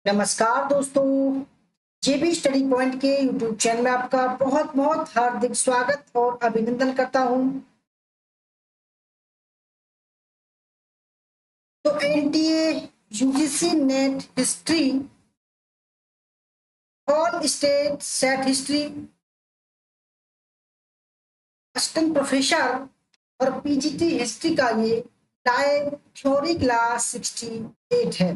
नमस्कार दोस्तों। जेबी study point के यूट्यूब चैनल में आपका बहुत बहुत हार्दिक स्वागत और अभिनंदन करता हूं। तो NTA UGC net history all state set history assistant professor और पीजीटी हिस्ट्री का ये लाइव थ्योरी क्लास 68 है।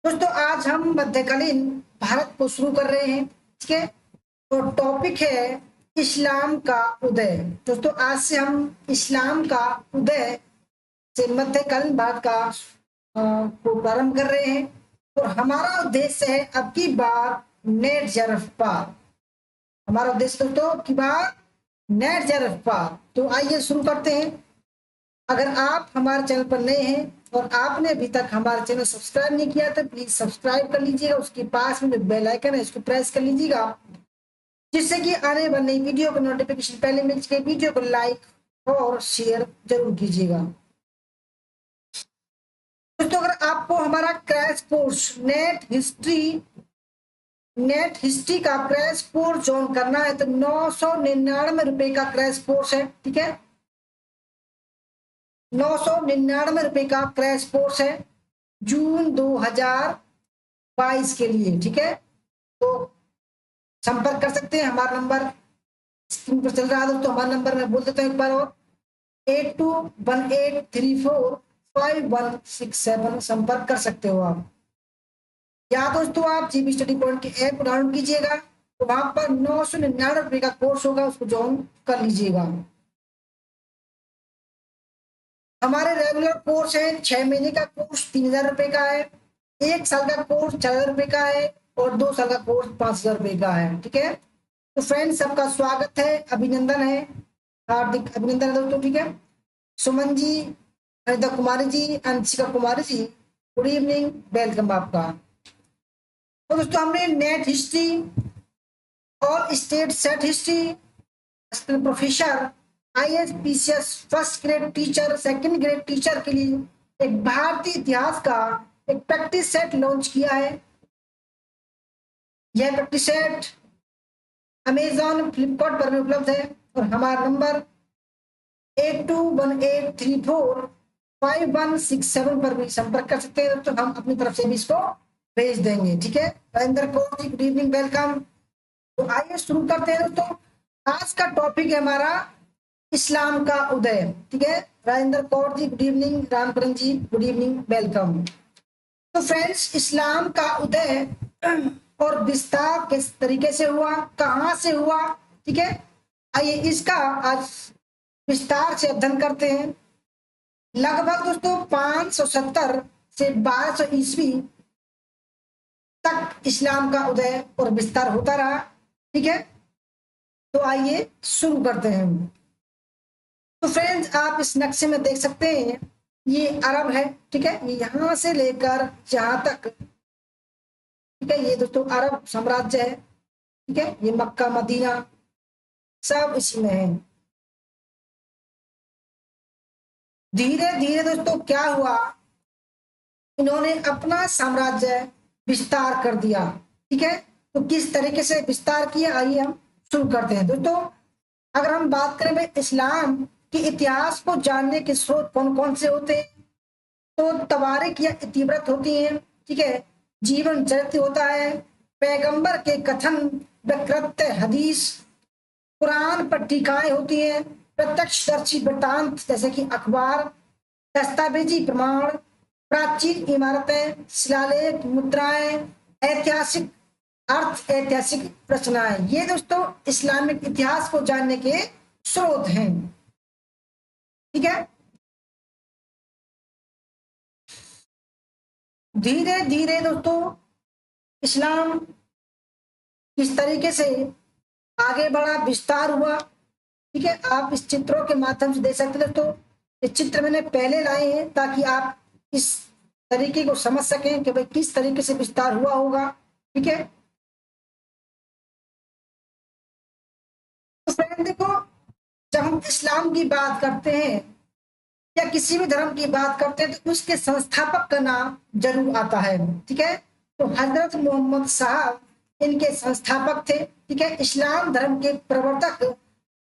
दोस्तों आज हम मध्यकालीन भारत को शुरू कर रहे हैं। ठीक है, तो टॉपिक है इस्लाम का उदय। दोस्तों आज से हम इस्लाम का उदय से मध्यकालीन भारत का को प्रारंभ कर रहे हैं और हमारा उद्देश्य है अब की बार नेट जरफ पार। हमारा उद्देश्य दोस्तों की बार नेट जरफ पार। तो आइए शुरू करते हैं। अगर आप हमारे चैनल पर नए हैं और आपने अभी तक हमारा चैनल सब्सक्राइब नहीं किया तो प्लीज सब्सक्राइब कर लीजिएगा। उसके पास में जो बेल आइकन है इसको प्रेस कर लीजिएगा, जिससे कि आने वाली नई वीडियो का नोटिफिकेशन पहले मिल सके। वीडियो को लाइक और शेयर जरूर कीजिएगा। दोस्तों अगर आपको हमारा क्रैश कोर्स नेट हिस्ट्री का क्रैश कोर्स ज्वाइन करना है तो 999 रुपए का क्रैश कोर्स है। ठीक है, 999 रुपए का क्रैश कोर्स है जून 2022 के लिए। ठीक है, तो संपर्क कर सकते हैं। हमारा नंबर स्क्रीन पर चल रहा है दोस्तों। हमारा नंबर मैं बोल देता हूँ एक बार और, 8218345167 संपर्क कर सकते हो आप। या दोस्तों आप जीबी स्टडी पॉइंट की ऐप डाउनलोड कीजिएगा, तो वहां पर 999 रुपए का कोर्स होगा, उसको ज्वाइन कर लीजिएगा। हमारे रेगुलर कोर्स है 6 महीने का कोर्स 3000 रुपए का है, 1 साल का कोर्स 4000 रुपए का है और 2 साल का कोर्स 5000 रुपए का है। ठीक है, तो फ्रेंड्स सबका स्वागत है, अभिनंदन है, हार्दिक अभिनंदन है दोस्तों। ठीक है, Suman ji, Anita Kumari ji, Anshika Kumari ji, good evening, welcome आपका। तो दोस्तों हमने नेट हिस्ट्री और state set history professor IAS PCS first grade teacher second grade teacher के लिए एक भारतीय इतिहास का एक प्रैक्टिस सेट लॉन्च किया है। यह प्रैक्टिस सेट अमेजॉन फ्लिपकार्ट पर भी उपलब्ध है और हमारा नंबर 8218345167 पर भी संपर्क कर सकते हैं। तो हम अपनी तरफ से भी इसको भेज देंगे। ठीक है, Rajendra Kaur ji, good evening, welcome. तो आइए शुरू करते हैं दोस्तों। आज का टॉपिक है हमारा इस्लाम का उदय। ठीक है, राजेंद्र कौर जी गुड इवनिंग, रामकरण जी गुड इवनिंग, वेलकम। तो फ्रेंड्स इस्लाम का उदय और विस्तार किस तरीके से हुआ, कहां से हुआ, ठीक है, आइए इसका आज विस्तार से अध्ययन करते हैं। लगभग दोस्तों 570 से 1200 ईस्वी तक इस्लाम का उदय और विस्तार होता रहा। ठीक है, तो आइए शुरू करते हैं। तो फ्रेंड्स आप इस नक्शे में देख सकते हैं, ये अरब है। ठीक है, ये यहां से लेकर जहां तक, ठीक है, ये दोस्तों अरब साम्राज्य है। ठीक है, ये मक्का मदीना सब इसी में है। धीरे धीरे दोस्तों क्या हुआ, इन्होंने अपना साम्राज्य विस्तार कर दिया। ठीक है, तो किस तरीके से विस्तार किया, आइए हम शुरू करते हैं। दोस्तों अगर हम बात करें भाई इस्लाम के इतिहास को जानने के स्रोत कौन कौन से होते हैं, तो तवारीख या इतिवृत्त होती हैं। ठीक है, जीवन चरित्र होता है, पैगंबर के कथन वकृत्य हदीस, कुरान पर टीकाएं होती हैं, प्रत्यक्षदर्शी वृत्तांत जैसे कि अखबार, दस्तावेजी प्रमाण, प्राचीन इमारतें, शिलालेख, मुद्राएं, ऐतिहासिक अर्थ, ऐतिहासिक रचनाएं, ये दोस्तों इस्लामिक इतिहास को जानने के स्रोत हैं। ठीक है, धीरे धीरे दोस्तों इस्लाम किस तरीके से आगे बढ़ा, विस्तार हुआ। ठीक है, आप इस चित्रों के माध्यम से देख सकते हैं दोस्तों। ये चित्र मैंने पहले लाए हैं ताकि आप इस तरीके को समझ सकें कि भाई किस तरीके से विस्तार हुआ होगा। ठीक है, तो फ्रेंड देखो, जब हम इस्लाम की बात करते हैं या किसी भी धर्म की बात करते हैं तो उसके संस्थापक का नाम जरूर आता है। ठीक है, तो हजरत मोहम्मद साहब इनके संस्थापक थे। ठीक है, इस्लाम धर्म के प्रवर्तक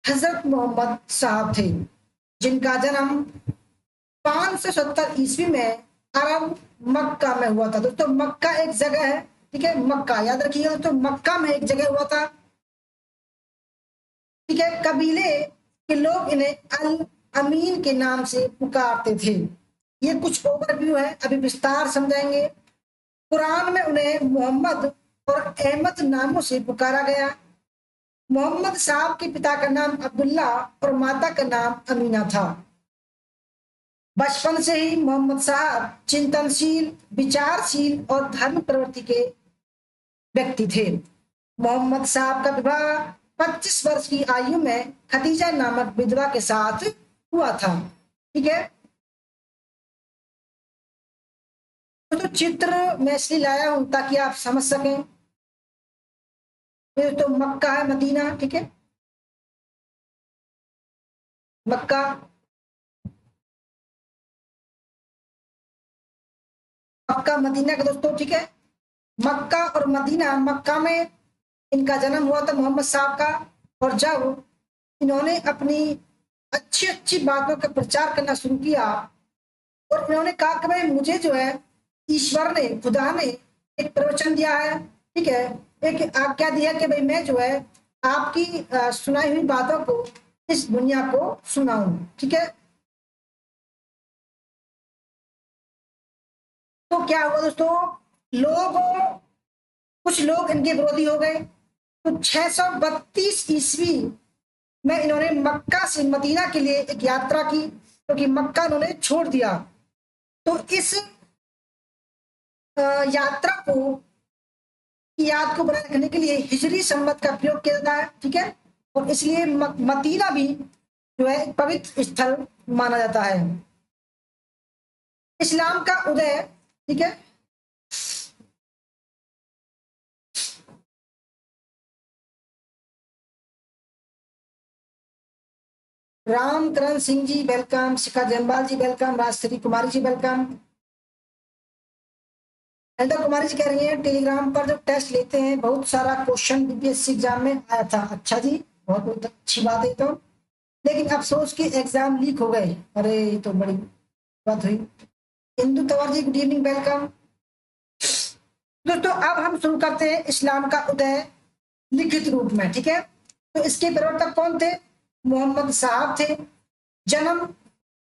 हजरत मोहम्मद साहब थे, जिनका जन्म 570 ईस्वी में अरब मक्का में हुआ था। दोस्तों मक्का एक जगह है, ठीक है, मक्का याद रखिएगा दोस्तों, मक्का में एक जगह हुआ था। ठीक है, कबीले के लोग इन्हें अल अमीन के नाम से पुकारते थे। ये कुछ ओवरव्यू है, अभी विस्तार समझाएंगे। कुरान में उन्हें मोहम्मद और अहमद नामों से पुकारा गया। मोहम्मद साहब के पिता का नाम अब्दुल्ला और माता का नाम अमीना था। बचपन से ही मोहम्मद साहब चिंतनशील, विचारशील और धर्म प्रवृत्ति के व्यक्ति थे। मोहम्मद साहब का विवाह 25 वर्ष की आयु में खदीजा नामक विधवा के साथ हुआ था। ठीक है, तो चित्र मैं इसलिए लाया हूं ताकि आप समझ सकें। फिर तो मक्का है, मदीना, ठीक है, मक्का, मक्का मदीना का दोस्तों, ठीक है, मक्का और मदीना। मक्का में इनका जन्म हुआ था मोहम्मद साहब का, और जब इन्होंने अपनी अच्छी अच्छी बातों का प्रचार करना शुरू किया और इन्होंने कहा कि भाई मुझे जो है ईश्वर ने, खुदा ने एक प्रवचन दिया है, ठीक है, एक आज्ञा दिया कि भाई मैं जो है आपकी सुनाई हुई बातों को इस दुनिया को सुनाऊं। ठीक है, तो क्या हुआ दोस्तों, कुछ लोग इनके विरोधी हो गए। तो 632 ईस्वी में इन्होंने मक्का से मदीना के लिए एक यात्रा की, क्योंकि मक्का इन्होंने छोड़ दिया। तो इस यात्रा को याद को बनाए रखने के लिए हिजरी संवत का प्रयोग किया जाता है। ठीक है, और इसलिए मदीना भी जो है एक पवित्र स्थल माना जाता है। इस्लाम का उदय, ठीक है, रामकरण सिंह जी वेलकम, शिखा जयपाल जी वेलकम, राजश्री कुमारी जी वेलकम। ललिता कुमारी जी कह रही हैं टेलीग्राम पर जब टेस्ट लेते हैं बहुत सारा क्वेश्चन बीपीएससी एग्जाम में आया था। अच्छा जी, बहुत बहुत अच्छी बात है। तो लेकिन अफसोस कि एग्जाम लीक हो गए। अरे ये तो बड़ी बात हुई। Indu Tanwar ji good evening, welcome. दोस्तों अब हम शुरू करते हैं इस्लाम का उदय लिखित रूप में। ठीक है, तो इसके प्रवर्तक कौन थे? मोहम्मद साहब थे। जन्म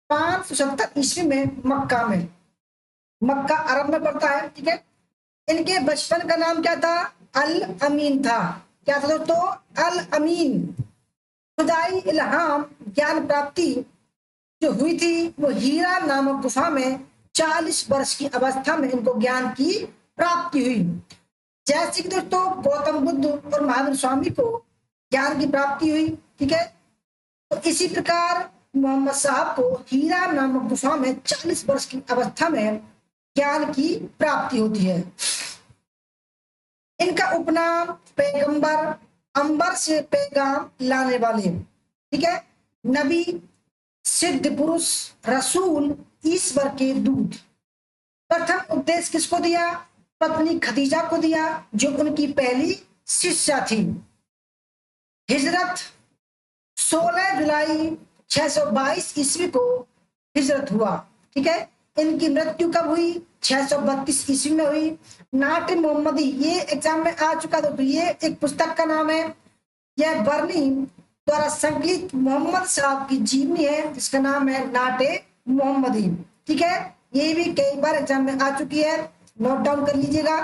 570 ईस्वी में मक्का में, मक्का अरब में पड़ता है। ठीक है, इनके बचपन का नाम क्या था? अल अमीन था। क्या था दोस्तों? अल अमीन। खुदाई इल्हाम, ज्ञान प्राप्ति जो हुई थी वो हीरा नामक गुफा में 40 वर्ष की अवस्था में इनको ज्ञान की प्राप्ति हुई। जैसे कि दोस्तों गौतम बुद्ध और महावीर स्वामी को ज्ञान की प्राप्ति हुई। ठीक है, तो इसी प्रकार मोहम्मद साहब को हीरा नामक गुफा में 40 वर्ष की अवस्था में ज्ञान की प्राप्ति होती है। इनका उपनाम पैगंबर, अंबर से पैगाम लाने वाले, ठीक है, नबी, सिद्ध पुरुष, रसूल, ईश्वर के दूत। प्रथम उपदेश किसको दिया? पत्नी खदीजा को दिया, जो उनकी पहली शिष्या थी। हिजरत 16 जुलाई 622 ईस्वी को हिजरत हुआ। ठीक है, इनकी मृत्यु कब हुई? 632 ईस्वी में हुई। नाट मोहम्मदी, ये एग्जाम में आ चुका था, तो ये एक पुस्तक का नाम है। यह बर्नी द्वारा संकलित मोहम्मद साहब की जीवनी है, जिसका नाम है नाटे मोहम्मदी। ठीक है, ये भी कई बार एग्जाम में आ चुकी है, नोट डाउन कर लीजिएगा।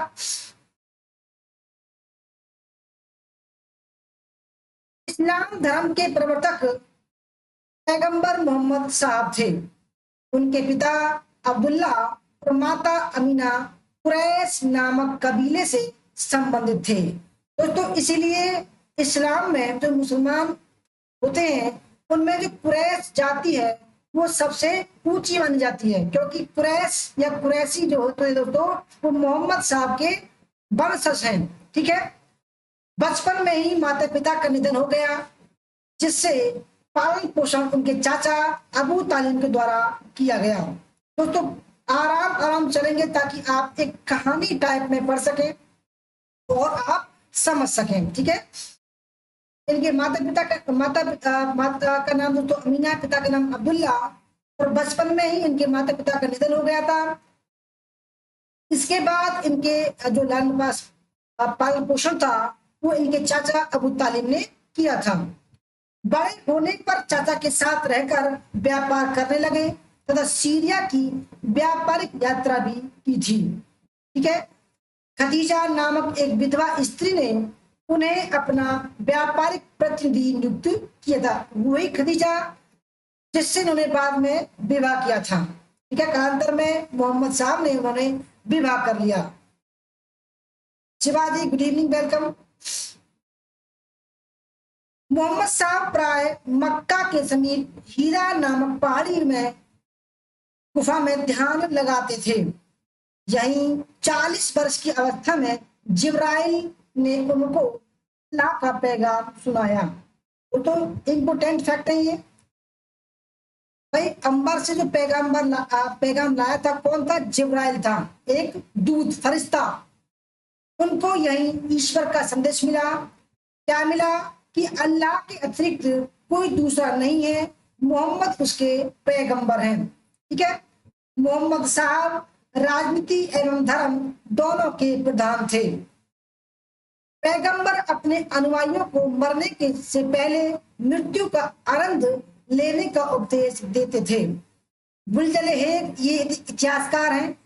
इस्लाम धर्म के प्रवर्तक पैगंबर मोहम्मद साहब थे। उनके पिता अब्दुल्ला और माता अमीना कुरैश नामक कबीले से संबंधित थे। दोस्तों इसीलिए इस्लाम में जो मुसलमान होते हैं उनमें जो कुरैश जाति है वो सबसे ऊंची मानी जाती है, क्योंकि कुरैश या कुरैशी जो होते हैं दोस्तों वो मोहम्मद साहब के वंशज हैं। ठीक है, बचपन में ही माता पिता का निधन हो गया, जिससे पालन पोषण उनके चाचा अबू तालिब के द्वारा किया गया। दोस्तों आराम आराम चलेंगे ताकि आप एक कहानी टाइप में पढ़ सके और आप समझ सकें। ठीक है, इनके माता का नाम दोस्तों अमीना, पिता का नाम अब्दुल्ला, और बचपन में ही इनके माता पिता का निधन हो गया था। इसके बाद इनके जो लालन पालन पोषण था वो इनके चाचा अबू तालिब ने किया था। बड़े होने पर चाचा के साथ रहकर व्यापार करने लगे तथा सीरिया की व्यापारिक यात्रा भी की थी। ठीक है, खदीजा नामक एक विधवा स्त्री ने उन्हें अपना व्यापारिक प्रतिनिधि नियुक्त किया था। वही खदीजा जिससे उन्होंने बाद में विवाह किया था। ठीक है, कालांतर में मोहम्मद साहब ने उन्होंने विवाह कर लिया। Shivaji, good evening, welcome. Muhammad साहब प्राय मक्का के समीप हीरा नामक पहाड़ी में गुफा में ध्यान लगाते थे। यहीं 40 वर्ष की अवस्था में जिब्राइल ने उनको अल्लाह का पैगाम सुनाया। तो इम्पोर्टेंट फैक्ट है ये भाई, अंबर से जो पैगाम लाया था कौन था? जिब्राइल था, एक दूत फरिश्ता। उनको यही ईश्वर का संदेश मिला। क्या मिला? कि अल्लाह के अतिरिक्त कोई दूसरा नहीं है, मोहम्मद उसके पैगंबर हैं। ठीक है, मोहम्मद साहब राजनीति एवं धर्म दोनों के प्रधान थे। पैगंबर अपने अनुयायियों को मरने के से पहले मृत्यु का आनंद लेने का उपदेश देते थे। बुलजल हेग ये इतिहासकार हैं।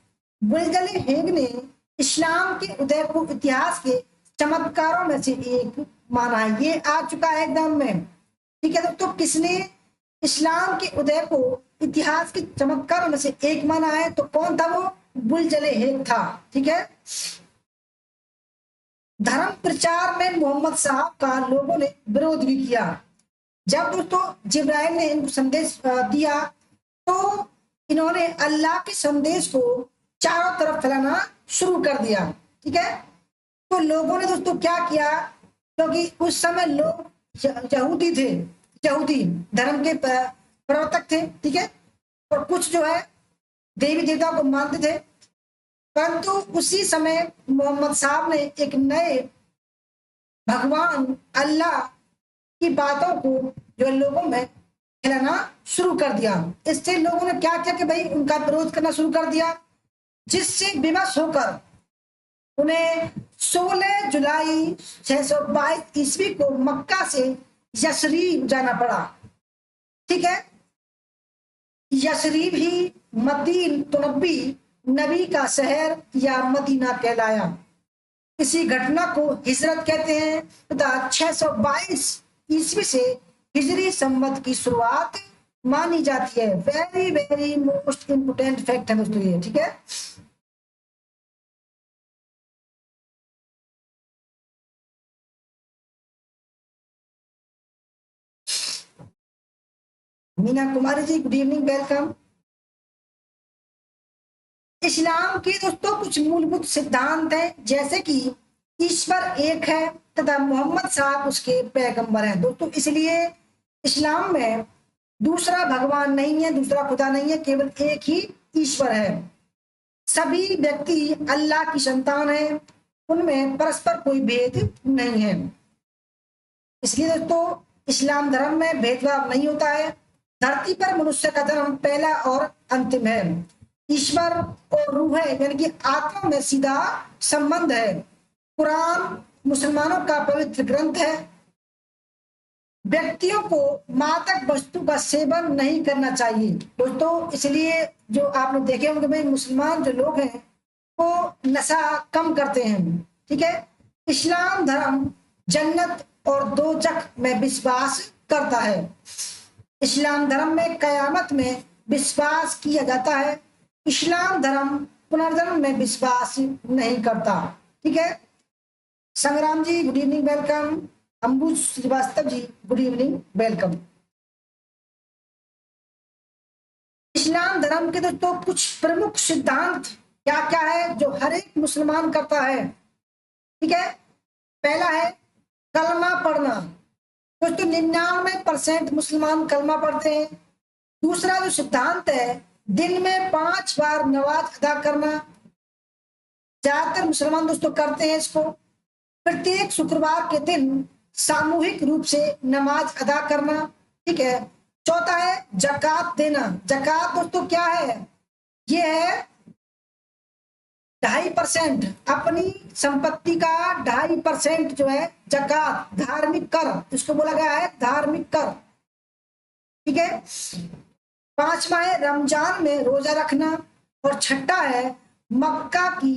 बुलजल हेग ने इस्लाम के उदय को इतिहास के चमत्कारों में से एक माना है। ये आ चुका है एग्जाम में। ठीक है, तो किसने इस्लाम के उदय को इतिहास के चमत्कारों में से एक माना है? तो कौन था वो? बुलजल हेग था। ठीक है, धर्म प्रचार में मोहम्मद साहब का लोगों ने विरोध भी किया। जब दोस्तों जिब्राइल ने इनको संदेश दिया तो इन्होंने अल्लाह के संदेश को चारों तरफ फैलाना शुरू कर दिया। ठीक है, तो लोगों ने दोस्तों क्या किया? क्योंकि उस समय लोग यहूदी थे, यहूदी धर्म के प्रवर्तक थे। ठीक है, और कुछ जो है देवी देवताओं को मानते थे। परंतु उसी समय मोहम्मद साहब ने एक नए भगवान अल्लाह की बातों को जो लोगों में फैलाना शुरू कर दिया। इससे लोगों ने क्या किया कि भाई उनका विरोध करना शुरू कर दिया, जिससे विवश होकर उन्हें 16 जुलाई 622 ईस्वी को मक्का से यशरीब जाना पड़ा। ठीक है, यशरीब ही मदीन तुनबी नबी का शहर या मदीना कहलाया। इसी घटना को हिजरत कहते हैं तथा 622 ईस्वी से हिजरी संवत की शुरुआत मानी जाती है। Very very most important fact है दोस्तों ये। ठीक है, Meena Kumari ji, good evening, welcome. इस्लाम के दोस्तों कुछ मूलभूत सिद्धांत हैं, जैसे कि ईश्वर एक है तथा मोहम्मद साहब उसके पैगंबर हैं दोस्तों। इसलिए इस्लाम में दूसरा भगवान नहीं है, दूसरा खुदा नहीं है, केवल एक ही ईश्वर है। सभी व्यक्ति अल्लाह की संतान है, उनमें परस्पर कोई भेद नहीं है। इसलिए दोस्तों इस्लाम धर्म में भेदभाव नहीं होता है। धरती पर मनुष्य का धर्म पहला और अंतिम है। ईश्वर और रूह है यानी कि आत्मा में सीधा संबंध है। कुरान मुसलमानों का पवित्र ग्रंथ है। व्यक्तियों को मादक वस्तु का सेवन नहीं करना चाहिए दोस्तों। इसलिए जो आपने देखे होंगे भाई मुसलमान जो लोग हैं वो नशा कम करते हैं। ठीक है, इस्लाम धर्म जन्नत और दोजख में विश्वास करता है। इस्लाम धर्म में कयामत में विश्वास किया जाता है। इस्लाम धर्म पुनर्जन्म में विश्वास नहीं करता। ठीक है, संग्राम जी गुड इवनिंग, वेलकम। अंबुज Srivastava ji good evening, welcome. इस्लाम धर्म के दोस्तों कुछ प्रमुख सिद्धांत क्या क्या है जो हर एक मुसलमान करता है? ठीक है, पहला है कलमा पढ़ना। दोस्तों 99% मुसलमान कलमा पढ़ते हैं। दूसरा जो सिद्धांत है दिन में 5 बार नमाज अदा करना। ज्यादातर मुसलमान दोस्तों करते हैं इसको। प्रत्येक शुक्रवार के दिन सामूहिक रूप से नमाज अदा करना। ठीक है। चौथा है जकात देना। जकात दोस्तों क्या है? ये है 2.5% अपनी संपत्ति का 2.5% जो है जकात, धार्मिक कर, इसको बोला गया है धार्मिक कर। ठीक है। पांचवा है रमजान में रोजा रखना। और छठा है मक्का की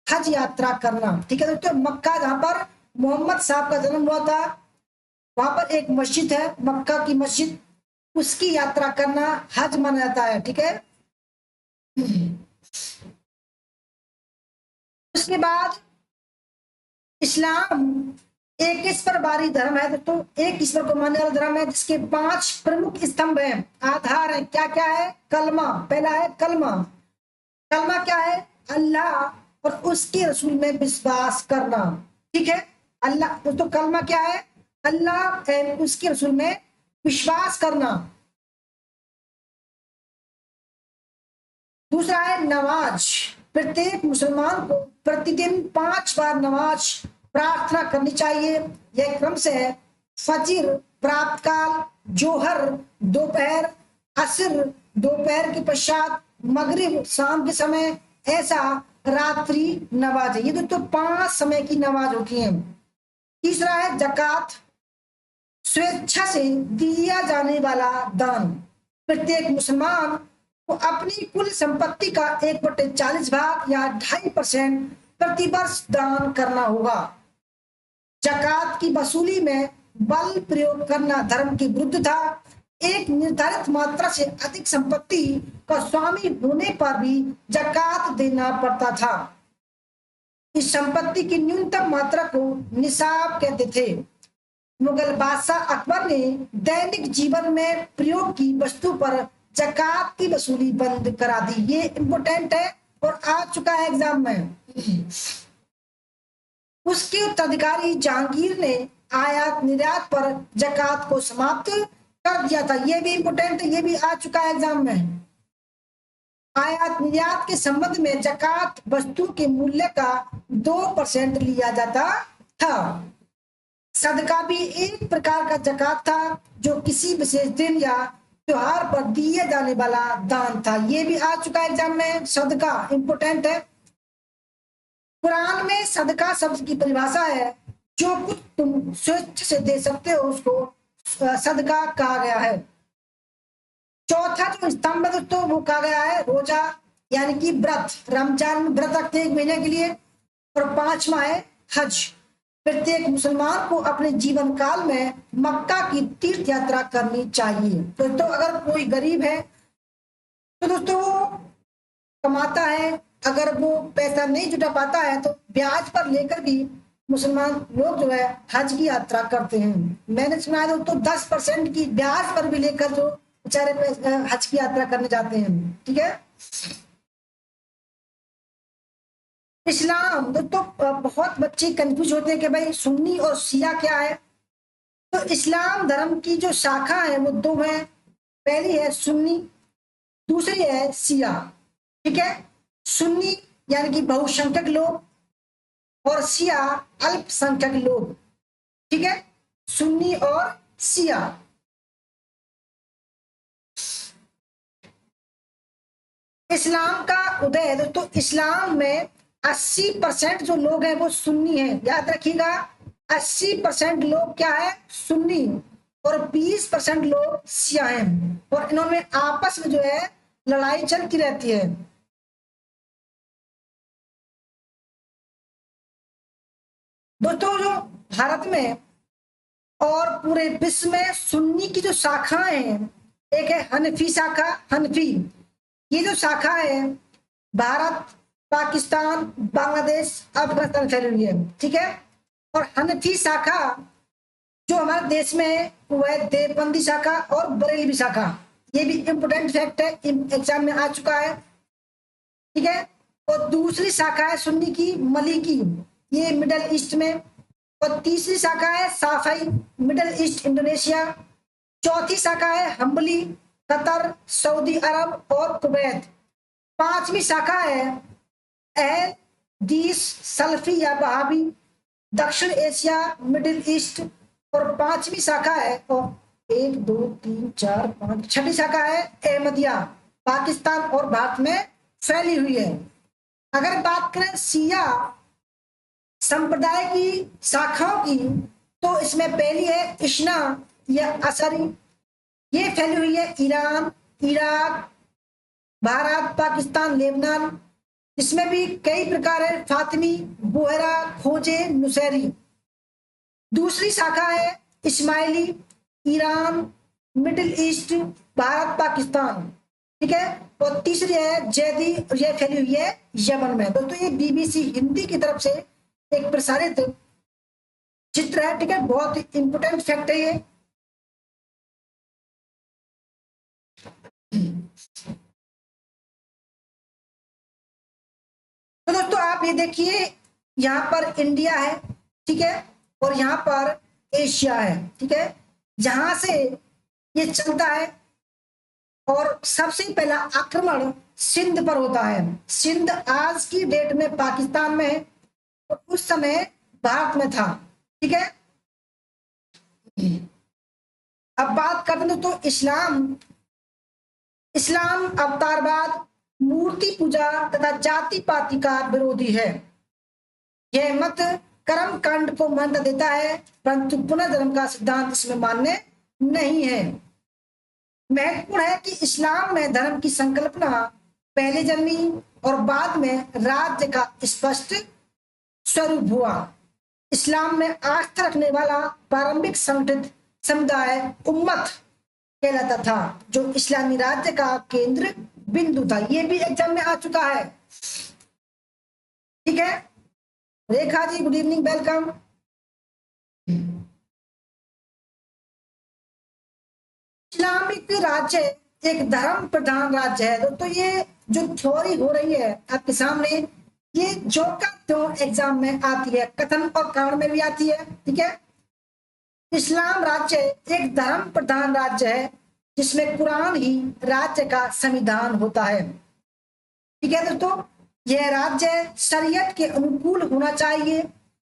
हज यात्रा करना। ठीक है दोस्तों, मक्का जहां पर मोहम्मद साहब का जन्म हुआ था, वहां पर एक मस्जिद है मक्का की मस्जिद, उसकी यात्रा करना हज माना जाता है। ठीक है। उसके बाद इस्लाम एक ईश्वरवादी धर्म है दोस्तों, एक ईश्वर को मानने वाला धर्म है जिसके 5 प्रमुख स्तंभ हैं, आधार है। क्या क्या है? कलमा। पहला है कलमा। कलमा क्या है? अल्लाह और उसके रसूल में विश्वास करना। ठीक है। अल्लाह दोस्तों, कलमा क्या है? अल्लाह एंड उसके रसूल में विश्वास करना। दूसरा है नमाज। प्रत्येक मुसलमान को प्रतिदिन 5 बार नमाज प्रार्थना करनी चाहिए। यह क्रम से है फजर प्रातः काल, जोहर दोपहर, असर दोपहर के पश्चात, मगरिब शाम के समय, ऐसा रात्रि नमाज है। ये दोस्तों 5 समय की नमाज होती है। तीसरा है जकात, स्वेच्छा से दिया जाने वाला दान। प्रत्येक मुसलमान को अपनी कुल संपत्ति का 1/40 भाग या 2.5% प्रतिवर्ष दान करना होगा। जकात की वसूली में बल प्रयोग करना धर्म के विरुद्ध था। एक निर्धारित मात्रा से अधिक संपत्ति का स्वामी होने पर भी जकात देना पड़ता था। इस संपत्ति की न्यूनतम मात्रा को निसाब कहते थे। मुगल बादशाह अकबर ने दैनिक जीवन में प्रयोग की वस्तु पर जकात की वसूली बंद करा दी। ये इंपोर्टेंट है और आ चुका है एग्जाम में। उसके उत्तराधिकारी जहांगीर ने आयात निर्यात पर जकात को समाप्त कर दिया था। ये भी इंपोर्टेंट है, ये भी आ चुका है एग्जाम में। आयात निर्यात के संबंध में जकात वस्तु के मूल्य का 2% लिया जाता था। सदका भी एक प्रकार का जकात था जो किसी विशेष दिन या त्योहार पर दिए जाने वाला दान था। ये भी आ चुका है एग्जाम में। सदका इंपोर्टेंट है। कुरान में सदका शब्द की परिभाषा है जो कुछ तुम स्वेच्छ से दे सकते हो उसको सदका कहा गया है। चौथा जो स्तंभ है दोस्तों वो कहा गया है रोजा, यानी कि व्रत। रमजान में व्रत रखते हैं 1 महीने के लिए। और 5वां है हज। प्रत्येक मुसलमान को अपने जीवन काल में मक्का की तीर्थ यात्रा करनी चाहिए। दोस्तों अगर कोई गरीब है तो दोस्तों वो कमाता है, अगर वो पैसा नहीं जुटा पाता है तो ब्याज पर लेकर भी मुसलमान लोग जो है हज की यात्रा करते हैं। मैंने सुना है दोस्तों 10% की ब्याज पर भी लेकर जो बेचारे हज की यात्रा करने जाते हैं। ठीक है। इस्लाम दोस्तों बहुत बच्चे कंफ्यूज होते हैं कि भाई सुन्नी और शिया क्या है। तो इस्लाम धर्म की जो शाखा है वो 2 है। पहली है सुन्नी, दूसरी है शिया। ठीक है। सुन्नी यानी कि बहुसंख्यक लोग और शिया अल्पसंख्यक लोग। ठीक है। सुन्नी और शिया। इस्लाम का उदय है दोस्तों, इस्लाम में 80% जो लोग हैं वो सुन्नी हैं। याद रखिएगा 80% लोग क्या है? सुन्नी। और 20% लोग शिया हैं। और इन्होंने आपस में जो है लड़ाई चलती रहती है। दोस्तों जो भारत में और पूरे विश्व में सुन्नी की जो शाखाएं हैं, एक है हनफी शाखा। हनफी ये जो शाखा है भारत, पाकिस्तान, बांग्लादेश, अफगानिस्तान फैली हुई है। ठीक है। और हनफी शाखा जो हमारे देश में है वो है देवबंदी शाखा और बरेलवी शाखा। ये भी इंपोर्टेंट फैक्ट है, एग्जाम में आ चुका है। ठीक है। और दूसरी शाखा है सुन्नी की मलिकी, ये मिडल ईस्ट में। और तीसरी शाखा है साफाई, मिडल ईस्ट इंडोनेशिया। चौथी शाखा है हम्बली, कतर, सऊदी अरब और कुवैत। पांचवी शाखा है अहदीस सलफी या बहावी, दक्षिण एशिया, मिडिल ईस्ट। और पांचवी शाखा है, और 1 2 3 4 5, छठी शाखा है अहमदिया, पाकिस्तान और भारत में फैली हुई है। अगर बात करें शिया संप्रदाय की शाखाओं की, तो इसमें पहली है इशना या असरी, ये फैली हुई है Iran, Iraq, Bharat, Pakistan, Lebanon. इसमें भी कई प्रकार है, फातिमी, बोहरा, खोजे, नुसैरी। दूसरी शाखा है Ismaili, Iran, middle east, Bharat, Pakistan, ठीक है। और तीसरी है जैदी, यह फैली हुई है यमन में। दोस्तों ये बीबीसी हिंदी की तरफ से एक प्रसारित चित्र है, ठीक है, बहुत इंपोर्टेंट फैक्ट है ये। तो दोस्तों आप ये देखिए, यहाँ पर इंडिया है, ठीक है, और यहाँ पर एशिया है, ठीक है। जहां से ये चलता है, और सबसे पहला आक्रमण सिंध पर होता है। सिंध आज की डेट में पाकिस्तान में है, और उस समय भारत में था, ठीक है। अब बात करते हैं तो इस्लाम अवतारवाद, मूर्ति पूजा तथा जाति पाति का विरोधी है। यह मत कर्म कांड को मान्यता देता है, परंतु पुनर्जन्म का सिद्धांत इसमें मान्य नहीं है। महत्वपूर्ण है कि इस्लाम में धर्म की संकल्पना पहले जन्मी और बाद में राज्य का स्पष्ट स्वरूप हुआ। इस्लाम में आस्था रखने वाला प्रारंभिक संगठित समुदाय उम्मत कहलाता था, जो इस्लामी राज्य का केंद्र बिंदु था। ये भी एग्जाम में आ चुका है, ठीक है। Rekha ji good evening, welcome. Islamic राज्य एक धर्म प्रधान राज्य है। तो ये जो थ्योरी हो रही है आपके सामने, ये जो का त्यों एग्जाम में आती है, कथन और कारण में भी आती है, ठीक है। इस्लाम राज्य एक धर्म प्रधान राज्य है, जिसमें कुरान ही राज्य का संविधान होता है, ठीक है दोस्तों। यह राज्य शरीयत के अनुकूल होना चाहिए।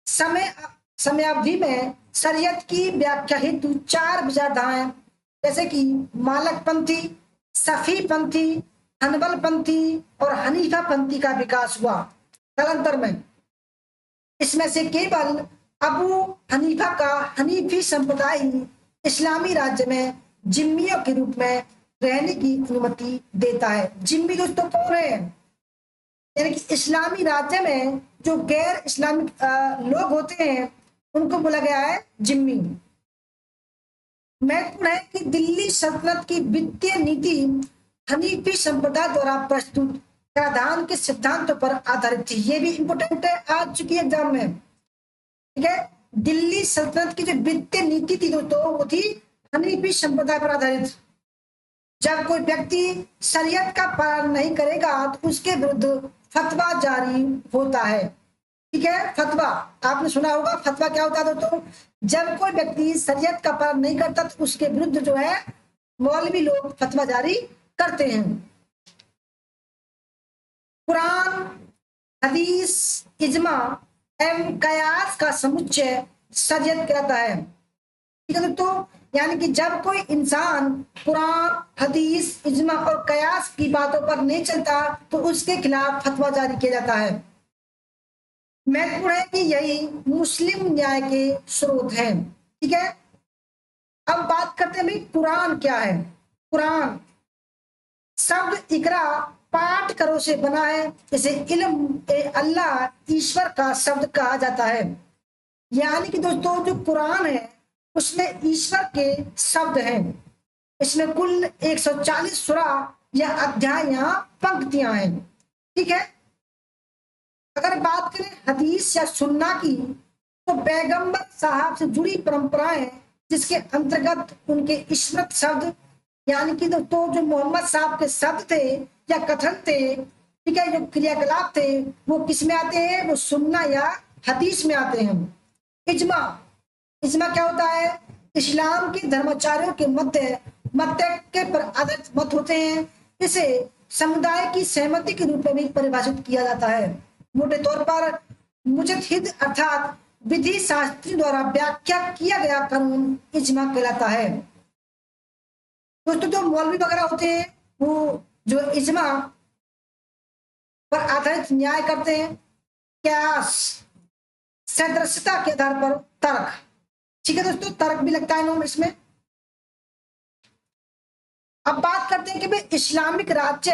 समयावधि में शरीयत की व्याख्या हेतु 4 विचारधाराएं, जैसे कि मालकपंथी, सफीपंथी, हनबलपंथी और हनीफापंथी का विकास हुआ कालांतर में। इसमें से केवल अबू हनीफा का हनीफी संप्रदाय ही इस्लामी राज्य में जिम्मियों के रूप में रहने की अनुमति देता है। जिम्मी दोस्तों कौन है? यानी कि इस्लामी राज्य में जो गैर इस्लामिक लोग होते हैं, उनको बोला गया है जिम्मी। महत्वपूर्ण है कि दिल्ली सल्तनत की वित्तीय नीति हनीफी संप्रदाय द्वारा प्रस्तुत कराधान के सिद्धांतों पर आधारित थी। ये भी इंपोर्टेंट है, आ चुकी है एग्जाम में, ठीक है। दिल्ली सल्तनत की जो वित्तीय नीति थी दोस्तों, वो थी हनीफी संप्रदाय पर आधारित। जब कोई व्यक्ति शरीयत का पालन नहीं करेगा, तो उसके विरुद्ध फतवा जारी होता है, ठीक है। फतवा आपने सुना होगा, फतवा क्या होता है दोस्तों? जब कोई व्यक्ति शरीयत का पालन नहीं करता, तो उसके विरुद्ध जो है मौलवी लोग फतवा जारी करते हैं। कुरान, हदीस, इजमा एवं कयास का समुच्चय शरीयत कहता है, ठीक है दोस्तों। यानी कि जब कोई इंसान कुरान, हदीस, इजमा और कयास की बातों पर नहीं चलता, तो उसके खिलाफ फतवा जारी किया जाता है। महत्वपूर्ण है कि यही मुस्लिम न्याय के स्रोत हैं, ठीक है। अब बात करते हैं भाई कुरान क्या है। कुरान शब्द इकरा, पाठ करो से बना है। इसे इल्म ए अल्लाह, ईश्वर का शब्द कहा जाता है। यानी कि दोस्तों जो कुरान है, उसमें ईश्वर के शब्द हैं। इसमें कुल 140 सूरा या अध्याय या पंक्तियां हैं, ठीक है। अगर बात करें हदीस या सुन्ना की, तो पैगंबर साहब से जुड़ी परंपराएं, जिसके अंतर्गत उनके इस्मत शब्द, यानी कि दोस्तों जो मोहम्मद साहब के शब्द थे या कथन थे, ठीक है, जो क्रियाकलाप थे, वो किस में आते हैं? वो सुन्ना या हदीस में आते हैं। इजमा, इजमा क्या होता है? इस्लाम के धर्माचार्यों के मध्य मत पर आधारित मत होते हैं। इसे समुदाय की सहमति के रूप में भी परिभाषित किया जाता है। मोटे तौर पर मुजतहिद अर्थात विधि शास्त्री द्वारा व्याख्या किया गया कानून इज्मा कहलाता है। दोस्तों जो मौलवी वगैरह होते हैं वो जो इज्मा पर आधारित न्याय करते हैं, क्यास सदृशता के आधार पर तर्क। ठीक है दोस्तों, तर्क भी लगता है नाम इसमें। अब बात करते हैं कि भाई इस्लामिक राज्य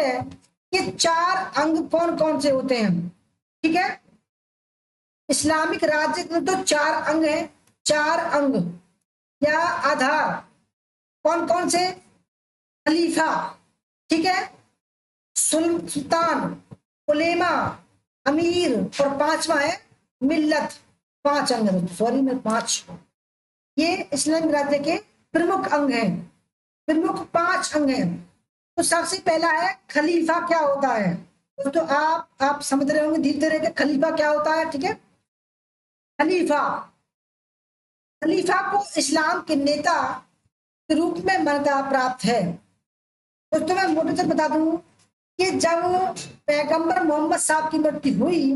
के 4 अंग कौन कौन से होते हैं। ठीक है, इस्लामिक राज्य में तो 4 अंग हैं, 4 अंग या आधार कौन कौन से? खलीफा, ठीक है, सुल्तान, उलेमा, अमीर और 5वां है मिल्लत। 5 अंग है, सॉरी मैं 5। ये इस्लामिक राज्य के प्रमुख अंग हैं, प्रमुख 5 अंग हैं। तो सबसे पहला है खलीफा। क्या होता है दोस्तों? आप समझ रहे होंगे धीरे धीरे कि खलीफा क्या होता है। ठीक है, खलीफा, खलीफा को इस्लाम के नेता के रूप में मान्यता प्राप्त है। दोस्तों मैं मोटे से बता दूं कि जब पैगंबर मोहम्मद साहब की मृत्यु हुई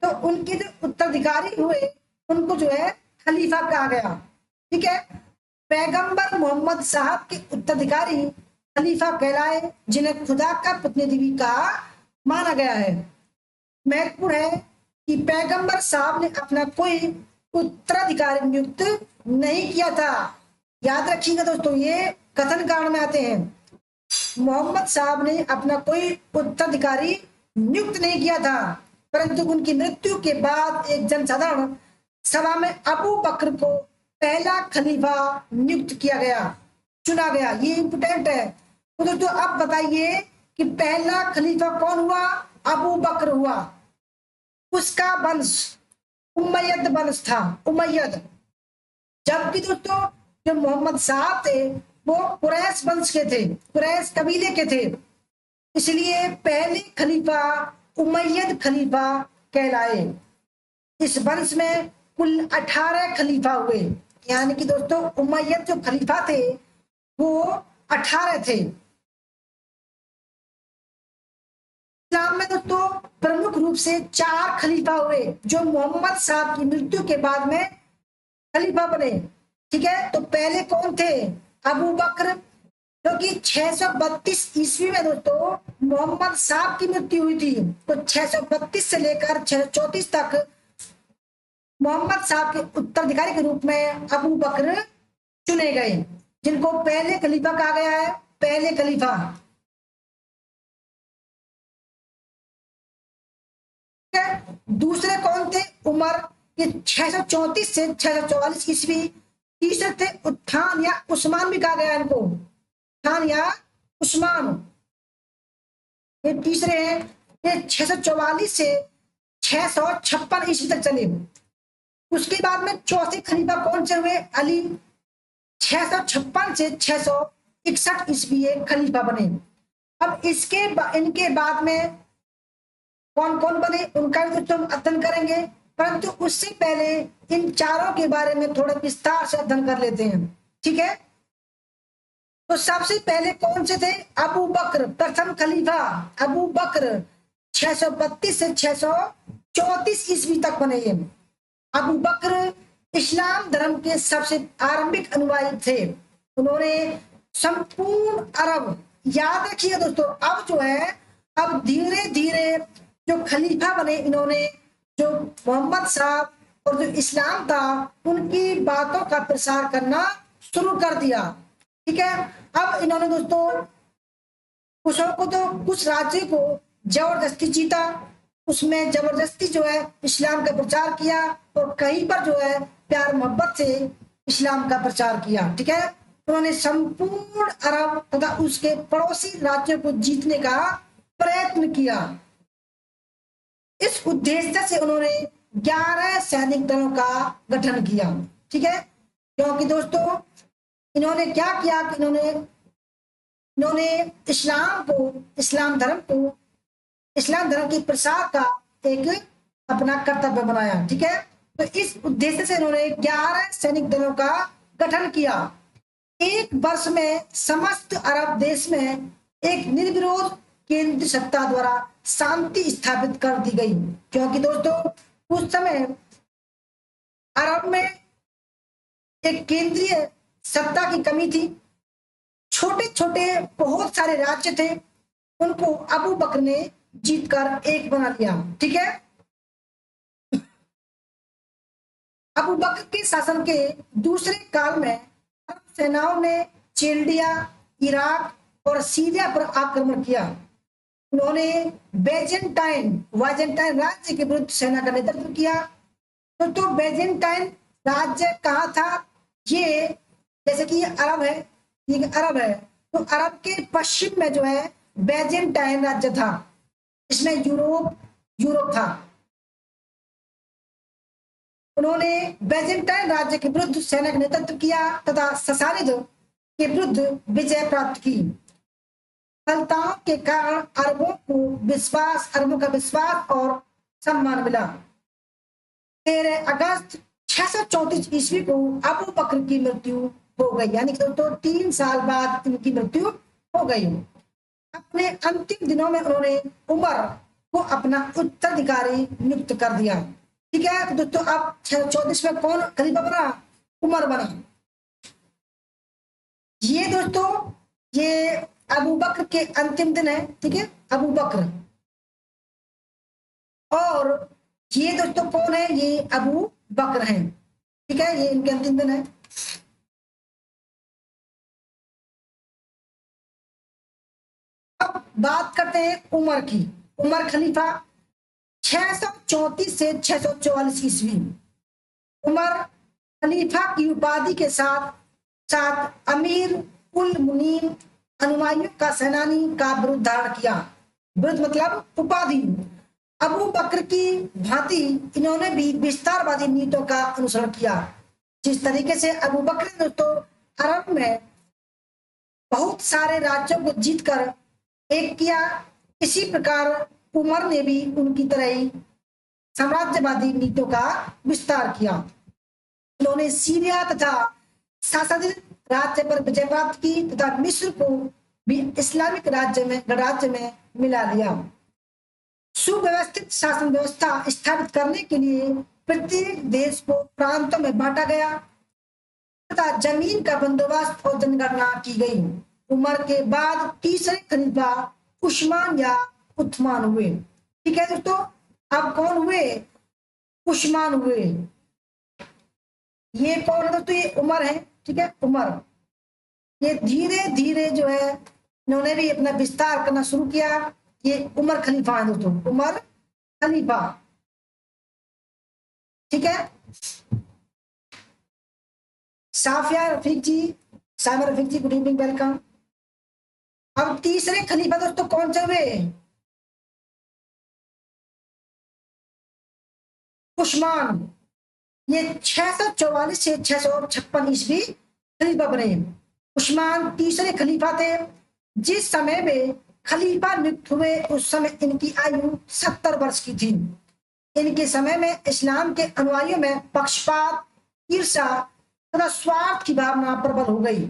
तो उनके जो उत्तराधिकारी हुए उनको जो है खलीफा कहा गया। ठीक है, पैगंबर मोहम्मद साहब के उत्तराधिकारी खलीफा कहलाए, जिन्हें खुदा का प्रतिनिधि भी कहा माना गया है। महत्वपूर्ण है कि पैगंबर साहब ने अपना कोई उत्तराधिकारी नियुक्त नहीं किया था। याद रखिएगा दोस्तों, ये कथन कारण में आते हैं। मोहम्मद साहब ने अपना कोई उत्तराधिकारी नियुक्त नहीं किया था, परंतु उनकी मृत्यु के बाद एक जनसाधारण सभा में अबू बकर को पहला खलीफा नियुक्त किया गया, चुना गया। ये इंपोर्टेंट है। तो दोस्तों अब बताइए कि पहला खलीफा कौन हुआ? अबू बकर हुआ। उसका वंश उमैयद वंश था, उमैयद। जबकि दोस्तों जो मोहम्मद साहब थे वो कुरैश वंश के थे, कुरैश कबीले के थे, इसलिए पहले खलीफा उमैयद खलीफा कहलाए। इस वंश में कुल 18 खलीफा हुए, यानी कि दोस्तों उमैयद जो खलीफा थे वो 18 थे। इस्लाम में दोस्तों प्रमुख रूप से 4 खलीफा हुए जो मोहम्मद साहब की मृत्यु के बाद में खलीफा बने। ठीक है, तो पहले कौन थे? अबू बकर, क्योंकि 632 ईस्वी में दोस्तों मोहम्मद साहब की मृत्यु हुई थी। तो 632 से लेकर 634 तक मोहम्मद साहब के उत्तराधिकारी के रूप में अबू बकर चुने गए, जिनको पहले खलीफा कहा गया है। पहले खलीफा। दूसरे कौन थे? उमर, ये 634 से 644 ईस्वी। तीसरे थे उत्थान या उस्मान भी कहा गया इनको, उत्थान या उस्मान, ये तीसरे हैं। ये 644 से 656 ईस्वी तक चले। उसके बाद में चौथे खलीफा कौन से हुए? अली। 656 से 661 ईस्वी खलीफा बने। अब इनके बाद में कौन कौन बने उनका भी दोस्तों हम अध्ययन करेंगे, परंतु उससे पहले इन चारों के बारे में थोड़ा विस्तार से अध्ययन कर लेते हैं। ठीक है, तो सबसे पहले कौन से थे? अबू बकर, प्रथम खलीफा अबू बकर 632 से 634 ईस्वी तक बने। ये अबू बकर इस्लाम धर्म के सबसे आरंभिक अनुयायी थे। उन्होंने संपूर्ण अरब, याद रखिए दोस्तों, अब जो है अब धीरे धीरे जो खलीफा बने इन्होंने जो मोहम्मद साहब और जो इस्लाम था उनकी बातों का प्रसार करना शुरू कर दिया। ठीक है, अब इन्होंने दोस्तों कुछ राज्य को जबरदस्ती जीता, उसमें जबरदस्ती जो है इस्लाम का प्रचार किया और कहीं पर जो है प्यार मोहब्बत से इस्लाम का प्रचार किया। ठीक है, उन्होंने संपूर्ण अरब तथा उसके पड़ोसी राज्यों को जीतने का प्रयत्न किया। इस उद्देश्य से उन्होंने 11 सैनिक दलों का गठन किया। ठीक है, क्योंकि दोस्तों इन्होंने क्या किया कि इन्होंने इस्लाम धर्म के प्रसार का एक अपना कर्तव्य बनाया। ठीक है, तो इस उद्देश्य से इन्होंने 11 सैनिक दलों का गठन किया। एक वर्ष में समस्त अरब देश में एक निर्विरोध केंद्रीय सत्ता द्वारा शांति स्थापित कर दी गई, क्योंकि दोस्तों उस समय अरब में एक केंद्रीय सत्ता की कमी थी। छोटे छोटे बहुत सारे राज्य थे, उनको अबू बकर ने जीतकर एक बना लिया। ठीक है, अबू बकर के शासन के दूसरे काल में अरब सेनाओं ने चिल्डिया, इराक और सीरिया पर आक्रमण किया। उन्होंने वाइजेंटाइन राज्य के विरुद्ध सेना का नेतृत्व किया। तो बेजेंटाइन राज्य कहाँ था? ये जैसे कि ये अरब है, ये अरब है, तो अरब के पश्चिम में जो है बेजेंटाइन राज्य था। इसमें यूरोप था। उन्होंने बेजेंटाइन राज्य के विरुद्ध सेना का नेतृत्व किया तथा ससानिद के विरुद्ध विजय प्राप्त की। सल्तानों के कारण अरबों का विश्वास और सम्मान मिला। 13 अगस्त 634 ईस्वी को अबू बकर की मृत्यु हो गई, यानी कि तो 3 साल बाद इनकी मृत्यु हो गई। अपने अंतिम दिनों में उन्होंने उमर को अपना उत्तराधिकारी नियुक्त कर दिया। ठीक है, तो दोस्तों अब 634 में कौन खलीफा बना? उमर बना। ये दोस्तों ये अबू बकर के अंतिम दिन है। ठीक है, अबू बकर। और ये दोस्तों कौन है? ये अबू बकर हैं। ठीक है, ये इनके अंतिम दिन है। अब बात करते हैं उमर की। उमर खलीफा 634 से 644 ईस्वी। उमर खलीफा की उपाधि के साथ साथ अमीर उल मुनीम, अनुयायियों का सेनानी का विरुद्ध धारण किया। विरुद्ध मतलब उपाधि। अबू बकर की भांति इन्होंने भी विस्तारवादी नीतियों का अनुसरण किया। जिस तरीके से अबू बकर ने दोस्तों अरब में बहुत सारे राज्यों को जीतकर एक किया, इसी प्रकार उमर ने भी उनकी तरह ही साम्राज्यवादी नीतियों का विस्तार किया। उन्होंने सीरिया तथा सासानिद राज्य पर विजय प्राप्त की तथा मिस्र को भी इस्लामिक राज्य में मिला लिया। सुव्यवस्थित शासन व्यवस्था स्थापित करने के लिए प्रत्येक देश को प्रांतों में बांटा गया तथा जमीन का बंदोबस्त और जनगणना की गई। उमर के बाद तीसरे खलीफा उस्मान या उस्मान हुए। ठीक है दोस्तों, अब कौन हुए? उस्मान हुए। ये कौन है दोस्तों? ये उमर है। ठीक है, उमर। ये धीरे धीरे जो है इन्होंने भी अपना विस्तार करना शुरू किया। ये उमर खलीफा है दोस्तों, उमर खलीफा। ठीक है, साफिया रफीक जी, साइमा रफीक जी, गुड इवनिंग, वेलकम। अब तीसरे खलीफा दोस्तों कौन से हुए? उस्मान। ये 644 से 656 ईस्वी खलीफा बने। उस्मान तीसरे खलीफा थे। जिस समय में खलीफा नियुक्त हुए उस समय इनकी आयु 70 वर्ष की थी। इनके समय में इस्लाम के अनुयायियों में पक्षपात, ईर्ष्या तथा स्वार्थ की भावना प्रबल हो गई।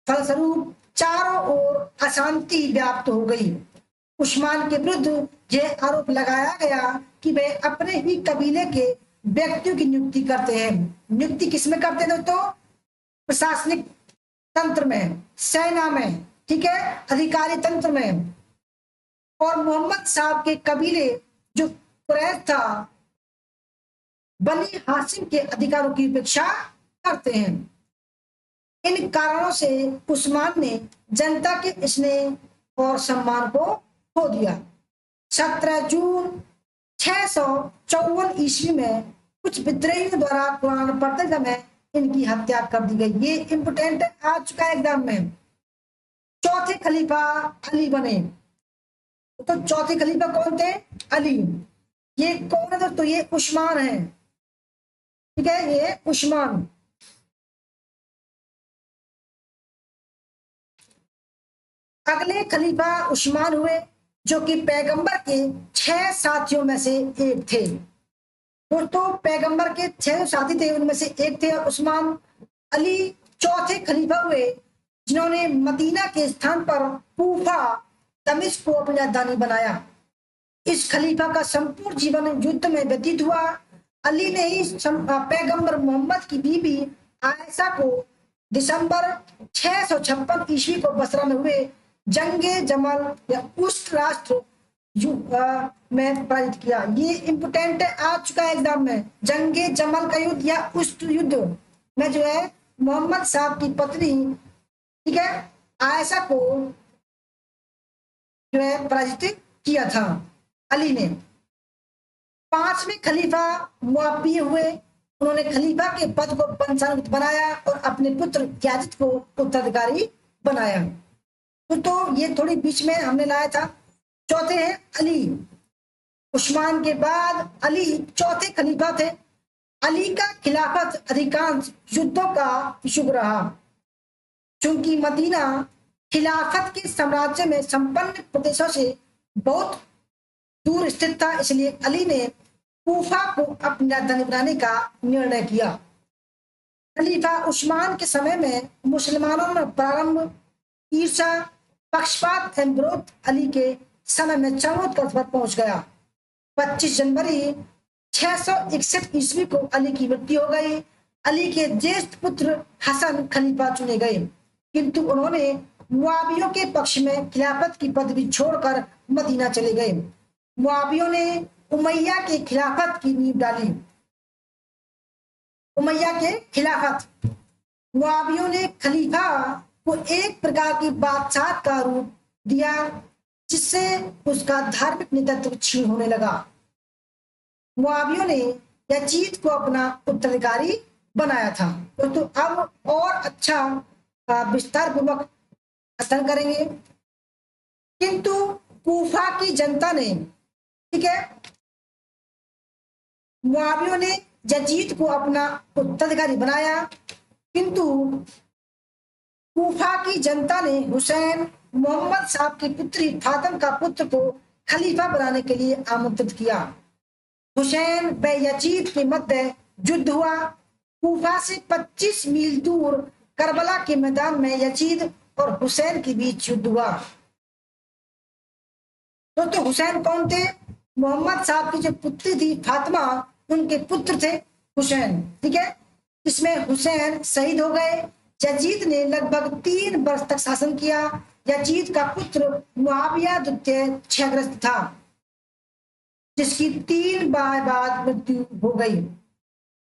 फलस्वरूप चारों ओर अशांति व्याप्त हो गई। उस्मान के विरुद्ध यह आरोप लगाया गया कि वे अपने ही कबीले के व्यक्तियों की नियुक्ति करते हैं। नियुक्ति किसमें करते हैं दोस्तों? प्रशासनिक तंत्र में, सेना में, ठीक है, अधिकारी तंत्र में। और मोहम्मद साहब के कबीले जो कुरैश था, बनी हाशिम के अधिकारों की उपेक्षा करते हैं। इन कारणों से उस्मान ने जनता के स्नेह और सम्मान को खो दिया। 17 जून 654 ईस्वी में कुछ विद्रोहियों द्वारा कुरान पढ़ते समय इनकी हत्या कर दी गई। ये इंपोर्टेंट आ चुका है एग्जाम में। चौथे खलीफा अली बने। तो चौथे खलीफा कौन थे? अली। ये कौन है दोस्तों? ये उस्मान है। ठीक है, ये उस्मान। अगले खलीफा उस्मान हुए, जो कि पैगंबर के 6 साथियों में से एक थे। दोस्तों पैगंबर के 6 साथी थे, उनमें से एक थे उस्मान। अली चौथे खलीफा हुए जिन्होंने मदीना के स्थान पर कूफा दमिश्क को अपनी राजधानी बनाया। इस खलीफा का संपूर्ण जीवन युद्ध में व्यतीत हुआ। अली ने ही पैगंबर मोहम्मद की बीबी आयशा को दिसंबर 656 ईस्वी को बसरा में हुए जंगे जमल या उस्ट राष्ट्र में पराजित किया। ये इंपोर्टेंट आ चुका है एग्जाम में। जंगे जमल का युद्ध या उस्ट युद्ध में जो है मोहम्मद साहब की पत्नी, ठीक है, आयशा को जो है पराजित किया था अली ने। पांचवें खलीफा मुआविया हुए। उन्होंने खलीफा के पद को वंशानुगत बनाया और अपने पुत्र याजिद को उत्तराधिकारी बनाया। तो ये थोड़ी बीच में हमने लाया था। चौथे हैं अली। उस्मान के बाद अली चौथे खलीफा थे। अली का खिलाफत अधिकांश युद्धों का शुभ रहा। चूंकि मदीना खिलाफत के साम्राज्य में संपन्न प्रदेशों से बहुत दूर स्थित था, इसलिए अली ने कूफा को अपनी राजधानी बनाने का निर्णय किया। खलीफा उस्मान के समय में मुसलमानों में प्रारंभ ईर्षा, पक्षपात एवं विरोध अली के समय में चरमोत्कर्ष पर पहुंच गया। 25 जनवरी 661 ईस्वी को अली की मृत्यु हो गई। अली के ज्येष्ठ पुत्र हसन खलीफा चुने गए, किंतु उन्होंने मुआवियों के पक्ष में खिलाफत की पदवी छोड़कर मदीना चले गए। मुआवियों ने उमैया के खिलाफत की नींव डाली। उमैया के खिलाफत मुआवियों ने खलीफा को एक प्रकार की बादशाह का रूप दिया, जिससे उसका धार्मिक नेतृत्व क्षीण होने लगा। मुआवियों ने यजीद को अपना उत्तराधिकारी बनाया था। तो अब और अच्छा विस्तार पूर्वक अध्ययन करेंगे। किंतु कूफा की जनता ने, ठीक है, मुआवियों ने यजीद को अपना उत्तराधिकारी बनाया, किंतु कूफा की जनता ने हुसैन मोहम्मद साहब की पुत्री फातिमा का पुत्र को खलीफा बनाने के लिए आमंत्रित किया। हुसैन व यजीद के मध्य युद्ध हुआ। कूफा से 25 मील दूर करबला के मैदान में यजीद और हुसैन के बीच युद्ध हुआ। तो हुसैन कौन थे? मोहम्मद साहब की जो पुत्री थी फातिमा, उनके पुत्र थे हुसैन, ठीक है। इसमें हुसैन शहीद हो गए। यजीद ने लगभग 3 वर्ष तक शासन किया। यजीद का पुत्र मुआविया द्वितीय क्षयग्रस्त था, जिसकी 3 बार बाद मृत्यु हो गई।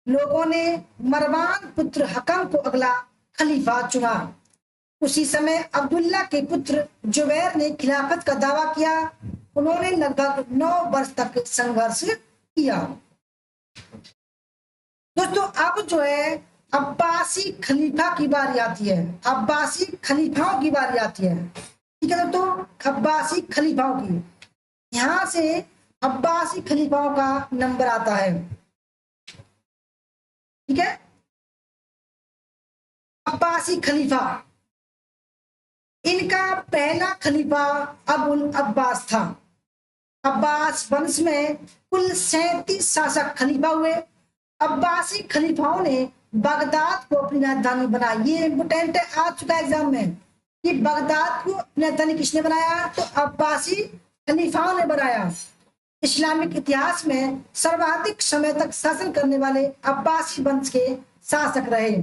लोगों ने मरवान पुत्र हकम को अगला खलीफा चुना। उसी समय अब्दुल्ला के पुत्र जुबैर ने खिलाफत का दावा किया। उन्होंने लगभग 9 वर्ष तक संघर्ष किया। दोस्तों अब जो है अब्बासी खलीफा की बारी आती है। अब्बासी खलीफाओं की बारी आती है, ठीक है दोस्तों। अब्बासी खलीफाओं की, यहां से अब्बासी खलीफाओं का नंबर आता है, ठीक है। अब्बासी खलीफा, इनका पहला खलीफा अबुल अब्बास था। अब्बास वंश में कुल 37 शासक खलीफा हुए। अब्बासी खलीफाओं ने बगदाद को अपनी राजधानी बनाई। ये इंपोर्टेंट आ चुका है एग्जाम में कि बगदाद को अपनी राजधानी किसने बनाया? तो अब्बासी खलीफाओं ने बनाया। इस्लामिक इतिहास में सर्वाधिक समय तक शासन करने वाले अब्बासी वंश के शासक रहे।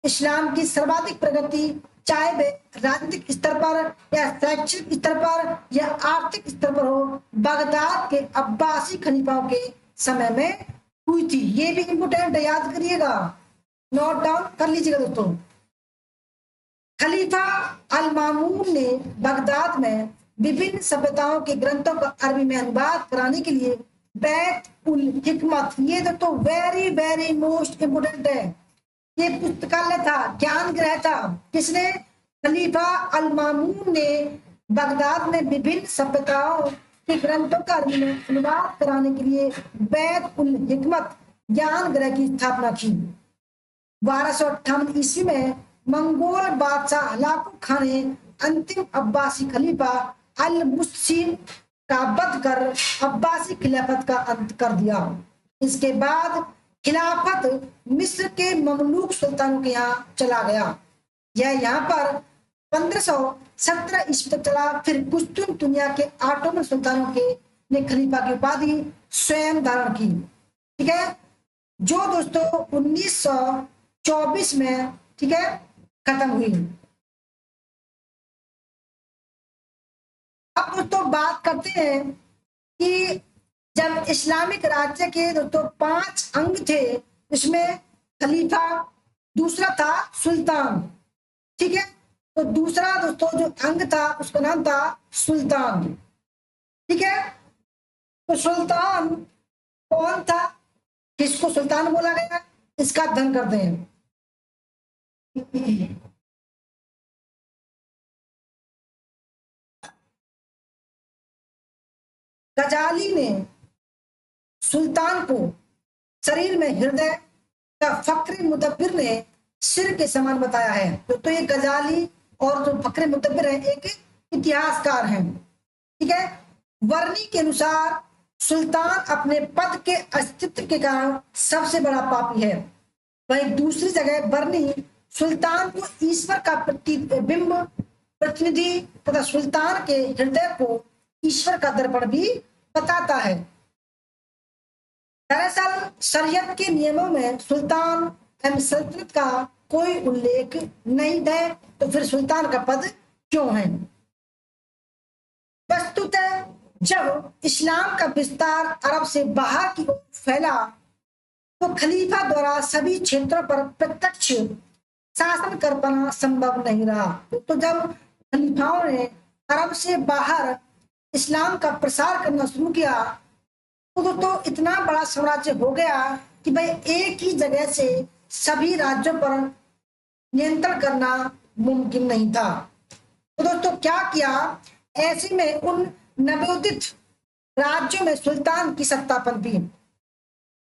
इस्लाम की सर्वाधिक प्रगति चाहे वे राजनीतिक स्तर पर या शैक्षिक स्तर पर या आर्थिक स्तर पर हो, बगदाद के अब्बासी खलीफाओं के समय में हुई थी। ये भी इंपोर्टेंट है, याद करिएगा, नोट डाउन कर लीजिएगा दोस्तों। खलीफा अल मामून ने बगदाद में विभिन्न सभ्यताओं के ग्रंथों का अरबी में अनुवाद कराने के लिए बैत उल हिकमत, ये दोस्तों वेरी वेरी मोस्ट इंपोर्टेंट है, ये पुस्तकालय था, ज्ञान ग्रह था। किसने? खलीफा अल मामून ने बगदाद में विभिन्न सभ्यताओं के ग्रंथों का अरबी में अनुवाद कराने के लिए बैत उल हिकमत ज्ञान ग्रह की स्थापना की। 1258 ईस्वी में मंगोल बादशाह हलाकू खान ने अंतिम अब्बासी खलीफा अल मुस्सिन का वध कर अब्बासी खिलाफत का अंत कर दिया। इसके बाद खिलाफत मिस्र के ममलूक सुल्तानों के यहाँ चला गया। यह यहाँ पर 1517 ईस्वी तक चला। फिर कुस्तुनतुनिया के ऑटोमन सुल्तानों के ने खलीफा की उपाधि स्वयं धारण की। ठीक है, जो दोस्तों 1924 में, ठीक है, खत्म हुई। अब दोस्तों बात करते हैं कि जब इस्लामिक राज्य के दोस्तों 5 अंग थे, इसमें खलीफा, दूसरा था सुल्तान। ठीक है, तो दूसरा दोस्तों जो अंग था उसका नाम था सुल्तान। ठीक है, तो सुल्तान कौन था, किसको सुल्तान बोला गया, इसका अध्ययन करते हैं। गजाली ने सुल्तान को शरीर में हृदय का, फक्र मुदब्बिर ने सिर के समान बताया है। तो ये गजाली और जो फक्र मुदब्बिर है एक इतिहासकार हैं। ठीक है, वर्णी के अनुसार सुल्तान अपने पद के अस्तित्व के कारण सबसे बड़ा पापी है। वहीं दूसरी जगह वर्णी सुल्तान को ईश्वर का प्रतिबिंब, प्रतिनिधि तथा सुल्तान के हृदय को ईश्वर का दर्पण भी बताता है। दरअसल शरीयत के नियमों में सुल्तान एवं सल्तनत का कोई उल्लेख नहीं है, तो फिर सुल्तान का पद क्यों है। वस्तुतः जब इस्लाम का विस्तार अरब से बाहर की ओर फैला तो खलीफा द्वारा सभी क्षेत्रों पर प्रत्यक्ष शासन कर पाना संभव नहीं रहा। तो जब खलीफाओं ने अरब से बाहर इस्लाम का प्रसार करना शुरू किया तो इतना बड़ा साम्राज्य हो गया कि भाई एक ही जगह से सभी राज्यों पर नियंत्रण करना मुमकिन नहीं था। तो दोस्तों क्या किया, ऐसे में उन नवोदित राज्यों में सुल्तान की सत्ता पनपी।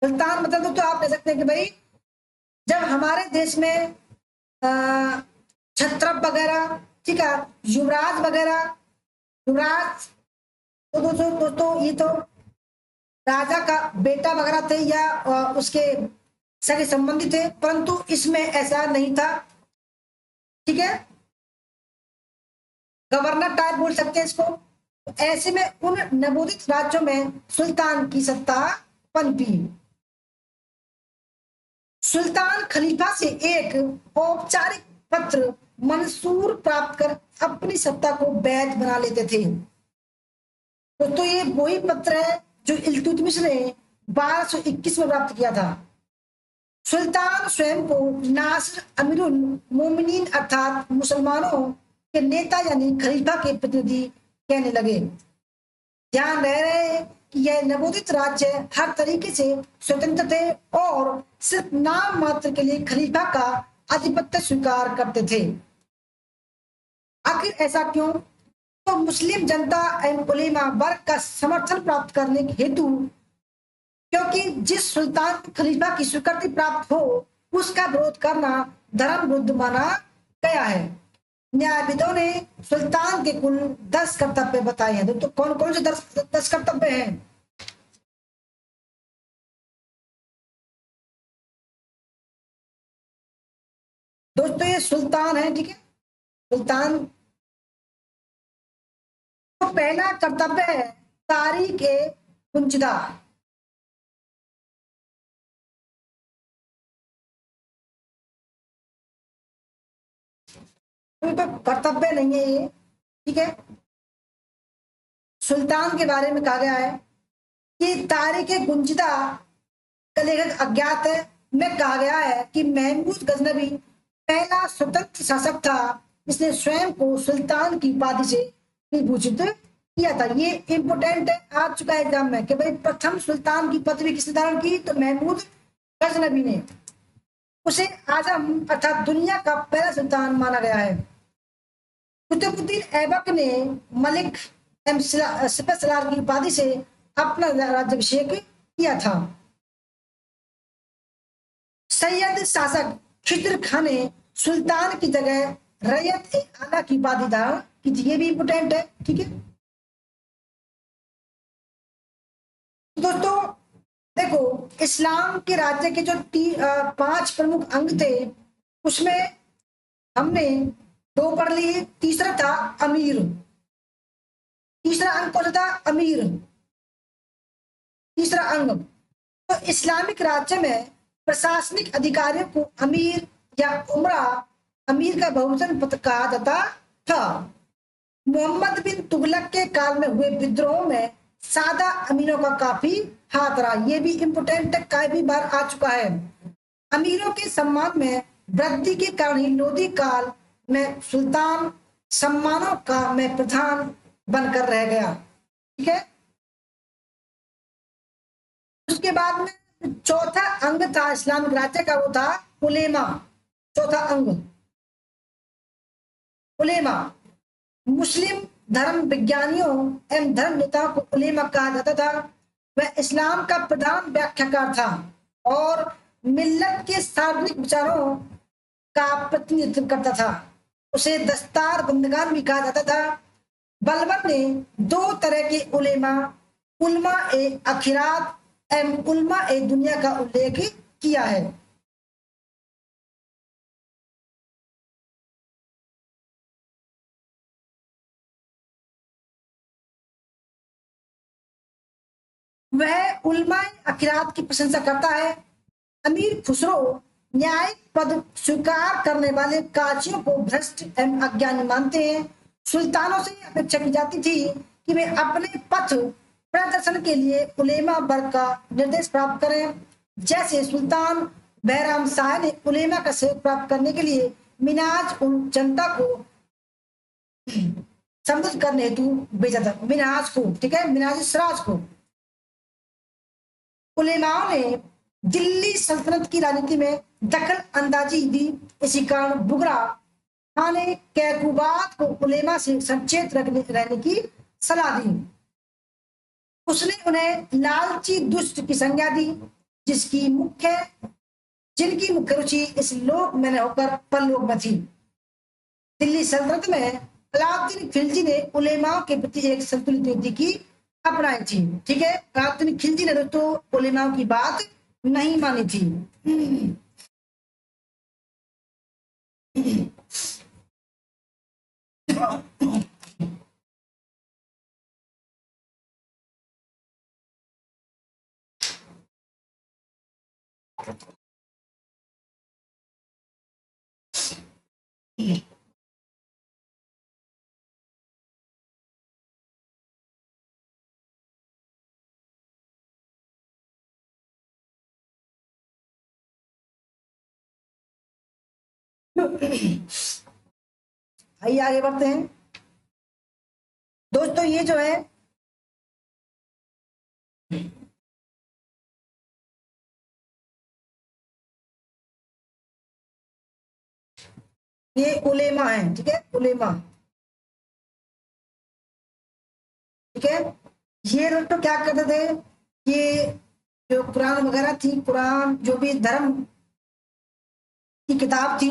सुल्तान मतलब दोस्तों आप कह सकते हैं कि भाई जब हमारे देश में छत्रप वगैरह, ठीक है, युवराज वगैरह, युवराज तो दोस्तों ये तो राजा का बेटा वगैरह थे या उसके सगे संबंधी थे, परंतु इसमें ऐसा नहीं था। ठीक है, गवर्नर टाइप बोल सकते हैं इसको। तो ऐसे में उन नवोदित राज्यों में सुल्तान की सत्ता पनपी। सुल्तान खलीफा से एक औपचारिक पत्र मंसूर प्राप्त कर अपनी सत्ता को वैध बना लेते थे। तो ये वही पत्र है जो इल्तुतमिश ने 1221 में प्राप्त किया था। सुल्तान स्वयं को नासिर अमीरुल मोमिनीन अर्थात मुसलमानों के नेता यानी खलीफा के प्रतिनिधि कहने लगे। ध्यान रह रहे कि यह नवोदित राज्य हर तरीके से स्वतंत्र थे और सिर्फ नाम मात्र के लिए खलीफा का आधिपत्य स्वीकार करते थे। आखिर ऐसा क्यों, तो मुस्लिम जनता एवं उलेमा वर्ग का समर्थन प्राप्त करने के हेतु, क्योंकि जिस सुल्तान खलीफा की स्वीकृति प्राप्त हो उसका विरोध करना धर्म विरुद्ध माना गया है। न्यायविदों ने सुल्तान के कुल 10 कर्तव्य बताए हैं। तो कौन कौन से 10 कर्तव्य हैं। दोस्तों ये सुल्तान है, ठीक है, सुल्तान तो पहला कर्तव्य है तारीख ए कुंजदा। तो कर्तव्य नहीं है ये, ठीक है। सुल्तान के बारे में कहा गया है कि तारीख ए गुंजिदा का लेखक अज्ञात है, में कहा गया है कि महमूद गजनबी पहला स्वतंत्र शासक था जिसने स्वयं को सुल्तान की उपाधि से विभूषित किया था। ये इंपोर्टेंट है, आ चुका है एग्जाम में कि भाई प्रथम सुल्तान की पदवी किसने धारण की, तो महमूद गजनबी ने। उसे आजम अर्थात दुनिया का पहला सुल्तान माना गया है। कुतुबुद्दीन ऐबक ने मलिक सिपह सलार की उपाधि से अपना राज्याभिषेक किया था। सैयद शासक खिद्र खान ने सुल्तान की जगह रैयत ए आला की उपाधि धारण की थी। ये भी इंपोर्टेंट है, ठीक है। दोस्तों देखो, इस्लाम के राज्य के जो 5 प्रमुख अंग थे उसमें हमने दो पढ़ लिए, तीसरा था अमीर। तीसरा अंग कौन सा था? अमीर, तीसरा अंग। तो इस्लामिक राज्य में प्रशासनिक अधिकारियों को अमीर या उमरा, अमीर का बहुवचन पद कहा जाता था। मोहम्मद बिन तुगलक के काल में हुए विद्रोह में सादा अमीरों का काफी हाथ रहा। ये भी इंपोर्टेंट काफी बार आ चुका है। अमीरों के सम्मान में वृद्धि के कारण ही लोधी काल में सुल्तान सम्मानों का में प्रधान बनकर रह गया। ठीक है, उसके बाद में चौथा अंग था इस्लामिक राज्य का, वो था उलेमा। चौथा अंग उलेमा। मुस्लिम धर्म विज्ञानियों एवं धर्म नेताओं को उलेमा कहा जाता था। वह इस्लाम का प्रधान व्याख्याकार था और मिल्लत के सार्वजनिक विचारों का प्रतिनिधित्व करता था। उसे दस्तार बंदगान भी कहा जाता था। बलबन ने दो तरह के उलेमा, उलमा ए अखिरात एवं उलमा ए दुनिया का उल्लेख किया है। वह उलमा अखिरात की प्रशंसा करता है। अमीर खुसरो न्यायिक पद स्वीकार करने वाले काजियों को भ्रष्ट एवं अज्ञानी मानते हैं। सुल्तानों से अपेक्षा की जाती थी कि वे अपने पथ प्रदर्शन के लिए उलेमा वर्ग का निर्देश प्राप्त करें। जैसे सुल्तान बहराम शाह ने उलेमा का सहयोग प्राप्त करने के लिए मिनाज उल जनता को संबोधित करने हेतु भेजा था। मिनाज को, ठीक है, मिनाज सिराज को। उलेमाओं ने दिल्ली सल्तनत की राजनीति में दखल अंदाजी दी। इसी कारण बुगरा खान ने कैकुबात को उलेमा से सचेत रहने की सलाह दी। उसने उन्हें लालची दुष्ट की संज्ञा दी, जिनकी मुख्य रुचि इस लोक में न होकर परलोक में थी। दिल्ली सल्तनत में अलाउद्दीन खिलजी ने उलेमाओं के प्रति एक संतुलित नीति की अपनाई थी। ठीक है, अलाउद्दीन खिलजी ने दोस्तों उलेमाओं की बात नहीं मानी थी। आइए आगे बढ़ते हैं दोस्तों। ये जो है ये उलेमा है। ठीक है, उलेमा, ठीक है। ये दोस्तों क्या करते थे? ये जो कुरान वगैरह थी, कुरान जो भी धर्म की किताब थी,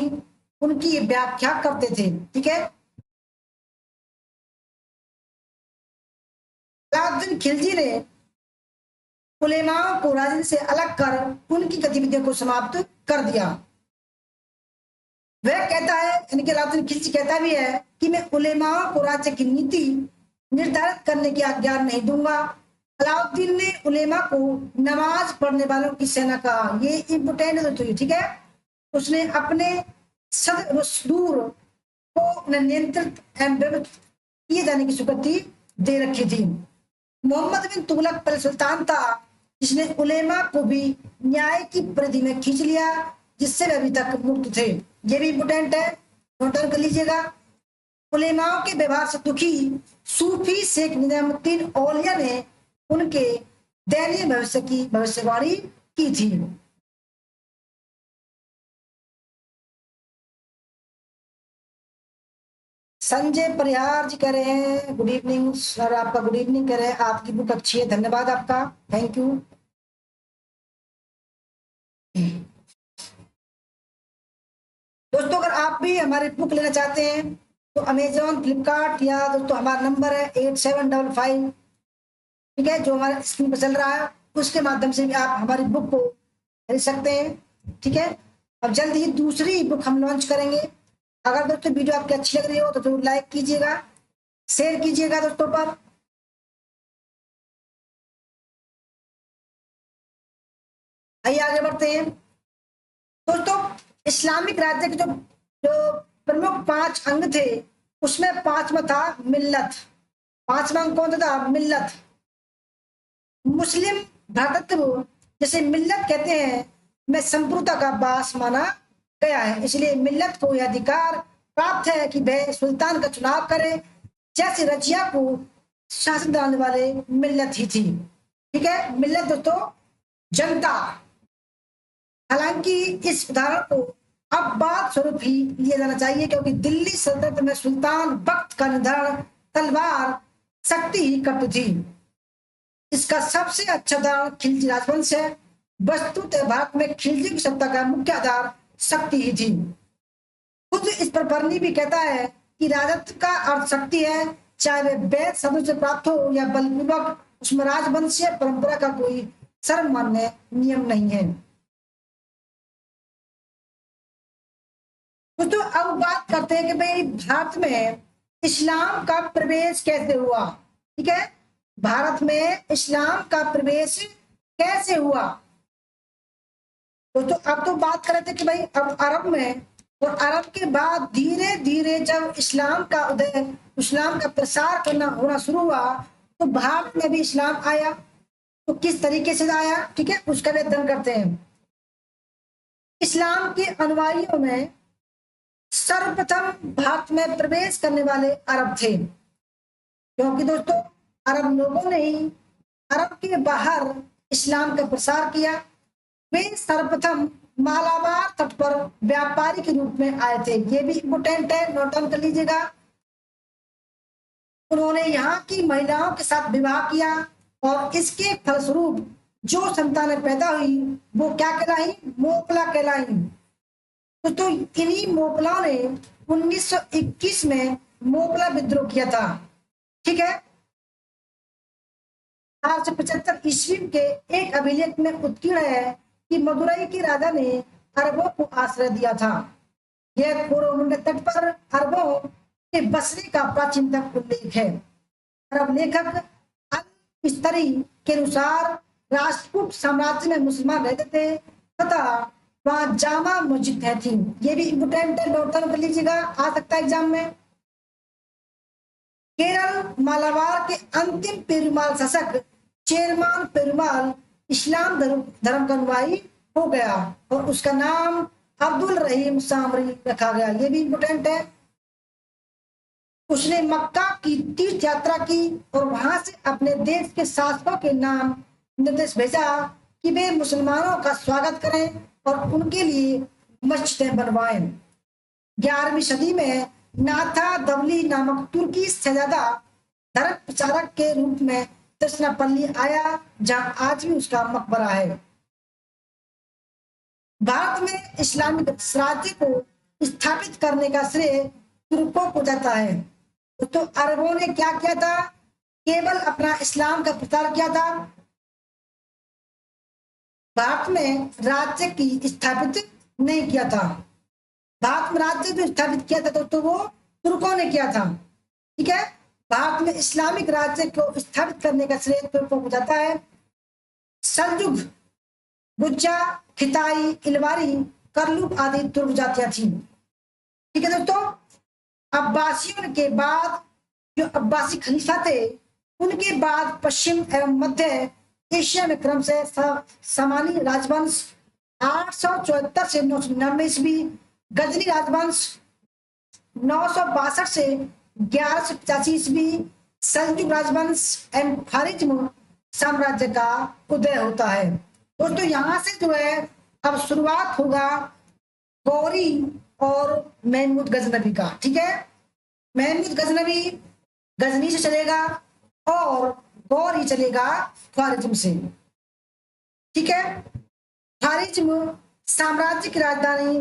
उनकी व्याख्या करते थे। ठीक है, अलाउद्दीन खिलजी ने उलेमाओं को राजनीति से अलग कर उनकी गतिविधियों को समाप्त कर दिया। वह कहता है, यानी कि अलाउद्दीन खिलजी कहता भी है कि मैं उलेमाओं को राज्य की नीति निर्धारित करने की आज्ञा नहीं दूंगा। अलाउद्दीन ने उलेमा को नमाज पढ़ने वालों की सेना कहा। ये इंपोर्टेंट है दोस्तों, ठीक है। उसने अपने सदूर को नियंत्रित एवं किए जाने की स्वीकृति दे रखी थी। मोहम्मद बिन तुगलक पहले सुल्तान था जिसने उलेमा को भी न्याय की परिधि में खींच लिया, जिससे वे अभी तक मुक्त थे। ये भी इंपोर्टेंट है, नोट डाउन कर लीजिएगा। उलेमाओं के व्यवहार से दुखी सूफी शेख निजामुद्दीन औलिया ने उनके दयनीय भविष्य की भविष्यवाणी की थी। संजय परिहार जी कह रहे हैं गुड इवनिंग सर, आपका गुड इवनिंग कह रहे हैं। आपकी बुक अच्छी है, धन्यवाद आपका, थैंक यू। दोस्तों अगर आप भी हमारी बुक लेना चाहते हैं तो अमेजोन, फ्लिपकार्ट या दोस्तों हमारा नंबर है 8755, ठीक है, जो हमारे स्क्रीन पर चल रहा है, उसके माध्यम से भी आप हमारी बुक को खरीद सकते हैं। ठीक है, अब जल्द ही दूसरी बुक हम लॉन्च करेंगे। अगर दोस्तों वीडियो आपकी अच्छी लग रही हो तो जरूर लाइक कीजिएगा, शेयर कीजिएगा दोस्तों पर। आइए आगे बढ़ते हैं दोस्तों। इस्लामिक राज्य के जो जो प्रमुख 5 अंग थे, उसमें पांचवा था मिल्लत। पांचवा अंग कौन सा था? मिल्लत। मुस्लिम भ्रातृत्व, जैसे मिल्लत कहते हैं, में संप्रभुता का वास माना गया है। इसलिए मिल्लत को यह अधिकार प्राप्त है कि वह सुल्तान का चुनाव करे, जैसे रजिया को शासन दिलाने वाले मिल्लत ही थी। ठीक है, मिल्लत दोस्तों जनता। हालांकि इस उदाहरण को अपवाद स्वरूप ही लिया जाना चाहिए, क्योंकि दिल्ली सल्तनत में सुल्तान वक्त का निर्धारण तलवार शक्ति ही करती थी। इसका सबसे अच्छा उदाहरण खिलजी राजवंश है। वस्तुतः भारत में खिलजी की सत्ता का मुख्य आधार शक्ति ही थी। खुद इस पर बर्नी भी कहता है कि राजत्व का अर्थ शक्ति है, चाहे वे वैध शब्दों से प्राप्त हो या बलपूर्वक, उसमें राजवंशीय परंपरा का कोई सर्वमान्य नियम नहीं है। तो अब बात करते हैं कि भाई भारत में इस्लाम का प्रवेश कैसे हुआ। ठीक है, भारत में इस्लाम का प्रवेश कैसे हुआ। तो अब तो बात कर रहे थे कि भाई अब अरब में, और अरब के बाद धीरे धीरे जब इस्लाम का उदय, इस्लाम का प्रसार करना होना शुरू हुआ, तो भारत में भी इस्लाम आया। तो किस तरीके से आया, ठीक है, उसका भी अध्ययन करते हैं। इस्लाम के अनुयायियों में सर्वप्रथम भारत में प्रवेश करने वाले अरब थे, क्योंकि दोस्तों अरब लोगों ने ही अरब के बाहर इस्लाम का प्रसार किया। वे सर्वप्रथम मालाबार तट पर व्यापारी के रूप में आए थे। ये भी इंपोर्टेंट है, नोट डाउन कर लीजिएगा। उन्होंने यहाँ की महिलाओं के साथ विवाह किया, और इसके फलस्वरूप जो संतानें पैदा हुई वो क्या कहलाई? मोकला कहलाई। तो इन्हीं मोकलाओं ने 1921 में मोकला विद्रोह किया था। ठीक है, 875 ईस्वी के एक अभिलेख में उत्कीर्ण है कि मदुरई के राजा ने अरबों को आश्रय दिया था। यह कोरोमंडल तट पर अरबों के बसने का प्राचीनतम उल्लेख है। अरब लेखक अल इस्तरी के अनुसार राष्ट्रकूट साम्राज्य में मुसलमान रहते थे, तथा वहां जामा मस्जिद थी। ये भी इंपोर्टेंट है, नोट डाउन कर लीजिएगा, आ सकता है एग्जाम में। केरल मालाबार के अंतिम पेरुमाल शासक चेरमान पेरुमाल इस्लाम धर्म का अनुयायी हो गया, और उसका नाम अब्दुल रहीम सामरी रखा गया। ये भी इंपोर्टेंट है। उसने मक्का की तीर्थ यात्रा की, और वहां से अपने देश के शासकों के नाम निर्देश भेजा कि वे मुसलमानों का स्वागत करें और उनके लिए मस्जिदें बनवाएं। 11वीं सदी में नाथा दवली नामक तुर्की शहजादा धर्म प्रचारक के रूप में तिरुचिरापल्ली आया, जहां आज भी उसका मकबरा है। भारत में इस्लामिक राज्य को स्थापित करने का श्रेय तुर्कों को जाता है। तो अरबों ने क्या किया था? केवल अपना इस्लाम का प्रचार किया था। भारत में राज्य की स्थापित नहीं किया था। भारत में राज्य जो स्थापित किया था तो वो तुर्कों ने किया था। ठीक है, भारत में इस्लामिक राज्य को स्थापित करने का श्रेय तुर्कों को जाता है। सलजुक, गुज्जा, खिताई, इलवारी, करलुक आदि तुर्क जातियां थी। ठीक है दोस्तों, अब्बासियों के बाद जो अब्बासी खलीफा थे, उनके बाद पश्चिम एवं मध्य एशिया में क्रम से समानी राजवंश 874 से 999 ईस्वी, गजनी राजवंश 962 से 1185 ईस्वी, सल्जुक राजवंश एवं खारिज्म साम्राज्य का उदय होता है। दोस्तों यहाँ से जो है अब शुरुआत होगा गौरी और महमूद गजनबी का। ठीक है, महमूद गजनबी गजनी से चलेगा और गौरी चलेगा खारिज्म से। ठीक है, खारिज्म साम्राज्य की राजधानी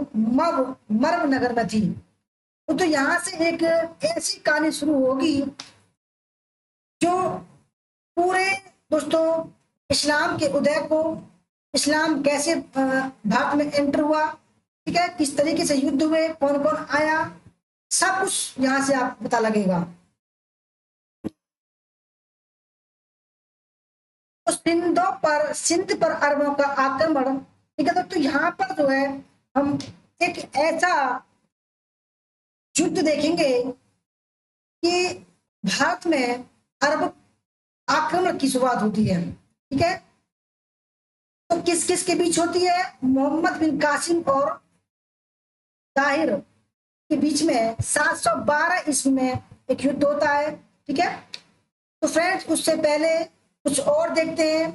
मर्व नगर में थी। तो यहां से एक ऐसी कहानी शुरू होगी जो पूरे दोस्तों इस्लाम के उदय को, इस्लाम कैसे भारत में एंटर हुआ, ठीक है, किस तरीके से युद्ध हुए, कौन कौन आया, सब कुछ यहां से आप पता लगेगा। तो सिंध पर अरबों का आक्रमण, ठीक है। तो यहाँ पर जो है हम एक ऐसा युद्ध देखेंगे कि भारत में अरब आक्रमण की शुरुआत होती है, ठीक है। तो किस किस के बीच होती है? मोहम्मद बिन कासिम और ताहिर के बीच में 712 ईस्वी में एक युद्ध होता है, ठीक है। तो फ्रेंड्स, उससे पहले कुछ और देखते हैं।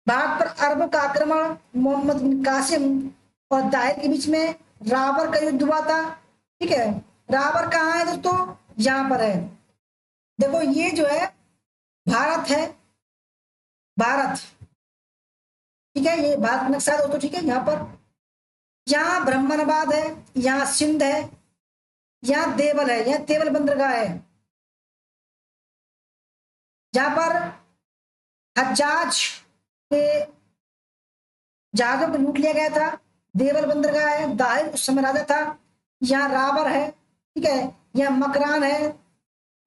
भारत पर अरबों का आक्रमण, मोहम्मद बिन कासिम और ताहिर के बीच में राबर का युद्ध हुआ था, ठीक है। राबर कहाँ है दोस्तों? यहाँ पर है। देखो ये जो है भारत है, भारत, ठीक है। ये भारत का नक्शा है दोस्तों, ठीक है। यहाँ पर, यहाँ ब्रह्मनाबाद है, यहाँ सिंध है, यहाँ देवल है, यहाँ देवल बंदरगाह है, जहां पर हज्जाज के जहाजों को लूट लिया गया था। देवल बंदरगाह है, दाहिर उस समय राजा था। यहाँ राबर है, ठीक है। यहाँ मकरान है,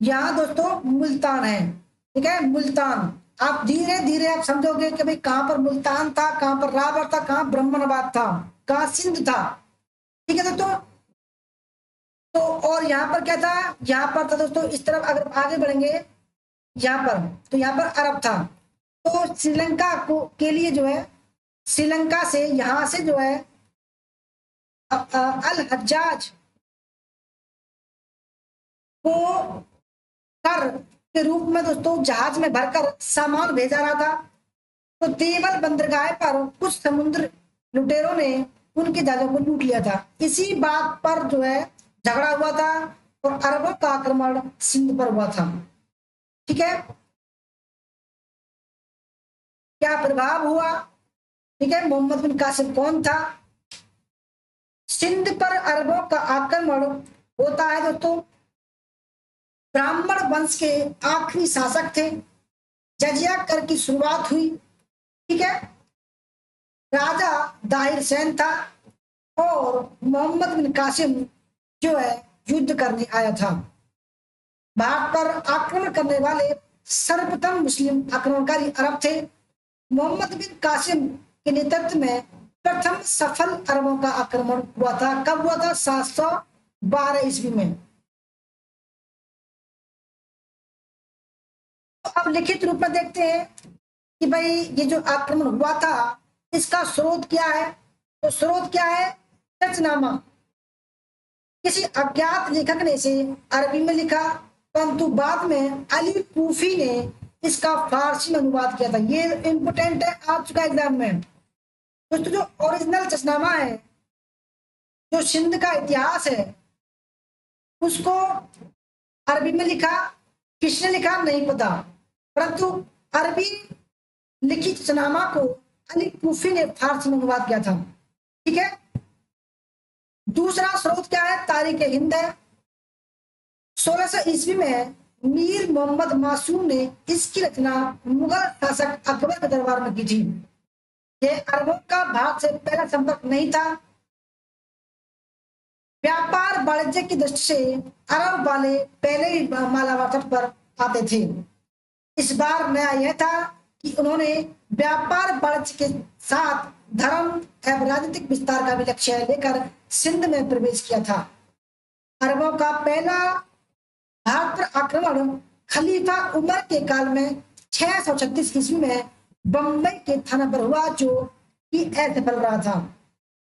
यहाँ दोस्तों मुल्तान है, ठीक है। मुल्तान, आप धीरे धीरे आप समझोगे कि भाई कहां पर मुल्तान था, कहां पर राबर था, कहां ब्रह्मनाबाद था, कहां सिंध था, ठीक है दोस्तों। तो और यहाँ पर क्या था? यहाँ पर था दोस्तों, इस तरफ अगर आगे बढ़ेंगे यहाँ पर, तो यहाँ पर अरब था। तो श्रीलंका को के लिए जो है, श्रीलंका से यहां से जो है अल हज्जाज को कर के रूप में दोस्तों जहाज में भरकर सामान भेजा रहा था। तो देवल बंदरगाह पर कुछ समुद्र लुटेरों ने उनके जहाजों को लूट लिया था। इसी बात पर जो है झगड़ा हुआ था और अरबों का आक्रमण सिंध पर हुआ था, ठीक है। क्या प्रभाव हुआ, ठीक है। मोहम्मद बिन कासिम कौन था? सिंध पर अरबों का आक्रमण होता है दोस्तों, ब्राह्मण वंश के आखिरी शासक थे, जजिया कर की शुरुआत हुई, ठीक है। राजा दाहिर सैन था और मोहम्मद बिन कासिम जो है युद्ध करने आया था। भारत पर आक्रमण करने वाले सर्वप्रथम मुस्लिम आक्रमणकारी अरब थे। मोहम्मद बिन कासिम के नेतृत्व में प्रथम सफल अरबों का आक्रमण हुआ था। कब हुआ था? 712 ईस्वी में। तो अब लिखित रूप में देखते हैं कि भाई ये जो आक्रमण हुआ था इसका स्रोत क्या है। तो स्रोत क्या है? सचनामा। किसी अज्ञात लेखक ने इसे अरबी में लिखा, परंतु बाद में अली कूफी ने इसका फारसी में अनुवाद किया था। ये इंपोर्टेंट है, आ चुका एग्जाम में दोस्तों। जो ओरिजिनल सचनामा है, जो सिंध का इतिहास है, उसको अरबी में लिखा, किसने लिखा नहीं पता, परंतु अरबी लिखित सचनामा को अली कूफी ने फारसी में अनुवाद किया था, ठीक है। दूसरा स्रोत क्या है? तारीख हिंद है। 1600 ईस्वी में मीर मोहम्मद मासूम ने इसकी रचना मुगल शासक अकबर के दरबार में की थी। यह अरबों का भारत से पहला संपर्क नहीं था। व्यापार वाणिज्य की दृष्टि से अरब वाले पहले ही मालाबार तट पर आते थे। इस बार नया यह था कि उन्होंने व्यापार वाणिज्य के साथ धर्म एवं राजनीतिक विस्तार का भी लक्ष्य लेकर सिंध में प्रवेश किया था। अरबों का पहला भारत पर आक्रमण खलीफा उमर के काल में 636 ईस्वी में बंबई के थाना पर हुआ, जो कि असफल रहा था।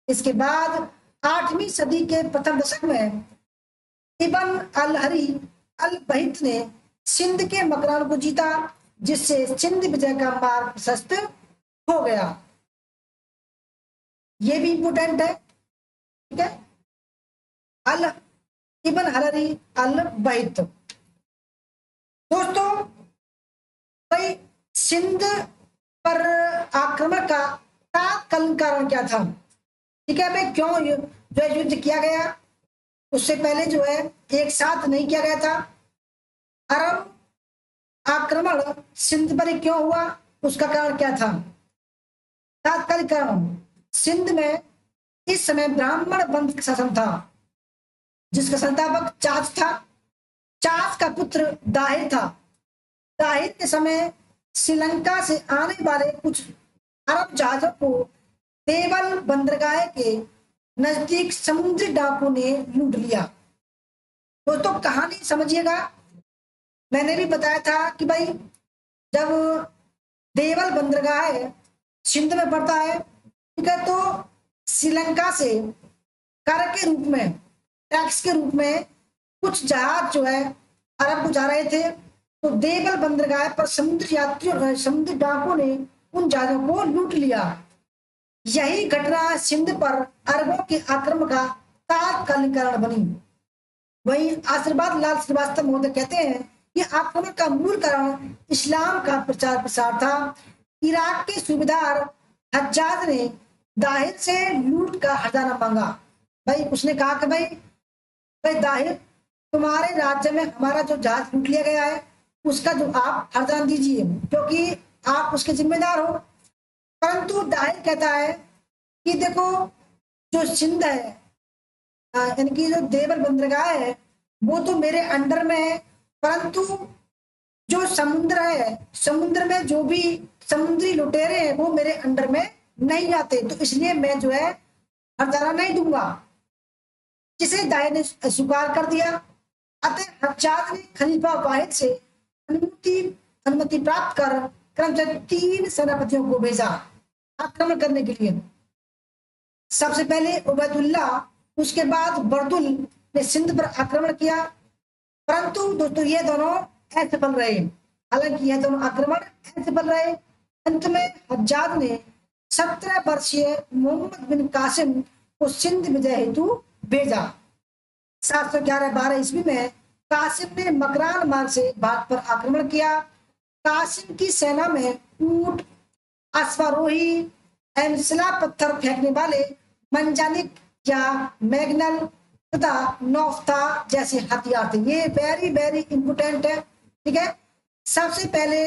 इसके बाद 8वीं सदी के प्रथम दशक में इबन अल हरी अल बहित ने सिंध के मकरान को जीता, जिससे सिंध विजय का मार्ग प्रशस्त हो गया। ये भी इंपोर्टेंट है, ठीक है। अल इबन हलरी अल बहित दोस्तों, भाई सिंध पर आक्रमण का तत्कालीन कारण क्या था, ठीक है। भाई क्यों जो है युद्ध किया गया? उससे पहले जो है एक साथ नहीं किया गया था। अरब आक्रमण सिंध पर क्यों हुआ? उसका कारण क्या था? तात्कालिक कारण, सिंध में इस समय ब्राह्मण वंश का शासन था, जिसका संस्थापक चाच था। चाच का पुत्र दाहिर था। दाहिर के समय श्रीलंका से आने वाले कुछ अरब जहाजों को देवल बंदरगाह के नजदीक समुद्री डाकू ने लूट लिया। दोस्तों कहानी समझिएगा, मैंने भी बताया था कि भाई जब देवल बंदरगाह है सिंध में पड़ता है, ठीक है, तो श्रीलंका से कर के रूप में, टैक्स के रूप में कुछ जहाज जो है अरब को जा रहे थे, तो देवल बंदरगाह पर समुद्री यात्रियों, समुद्री डाकुओं ने उन जहाजों को लूट लिया। यही घटना सिंध पर अरबों के आक्रमण का तात्कालिक कारण बनी। वहीं आशीर्वाद लाल श्रीवास्तव महोदय कहते हैं कि आक्रमण का मूल कारण इस्लाम का प्रचार प्रसार था। इराक के सूबेदार हज्जाज ने दाहिर से लूट का हर्जाना मांगा। भाई उसने कहा कि भाई दाहिर, तुम्हारे राज्य में हमारा जो जहाज लूट लिया गया है उसका जो आप हर्जाना दीजिए, क्योंकि आप उसके जिम्मेदार हो। परंतु दाहिर कहता है कि देखो जो सिंध है, यानी कि जो देवल बंदरगाह है वो तो मेरे अंडर में है, परंतु जो समुद्र है, समुद्र में जो भी समुद्री लुटेरे हैं वो मेरे अंडर में नहीं आते, तो इसलिए मैं जो है हर्जाना नहीं दूंगा, जिसे दाहिर ने स्वीकार कर दिया। अतः हज्जाज ने खलीफा वाहिद से अनुमति प्राप्त कर क्रमशः 3 सेनापतियों को भेजा आक्रमण करने के लिए। सबसे पहले उबैदुल्ला, उसके बाद बरदुल ने सिंध पर आक्रमण किया, परंतु दोस्तों ये दोनों असफल रहे। हालांकि यह दोनों आक्रमण असफल रहे। अंत में हज्जाज ने 17 वर्षीय मोहम्मद बिन कासिम को सिंध विजय हेतु भेजा। 711-12 ईस्वी में कासिम ने मकरान मार्ग से भारत पर आक्रमण किया। कासिम की सेना में ऊंट, अश्वारोही एवं शिला पत्थर फेंकने वाले मंजानिक या मैग्नल तथा नौफ्ता जैसे हथियार थे। ये वेरी वेरी इंपोर्टेंट है, ठीक है। सबसे पहले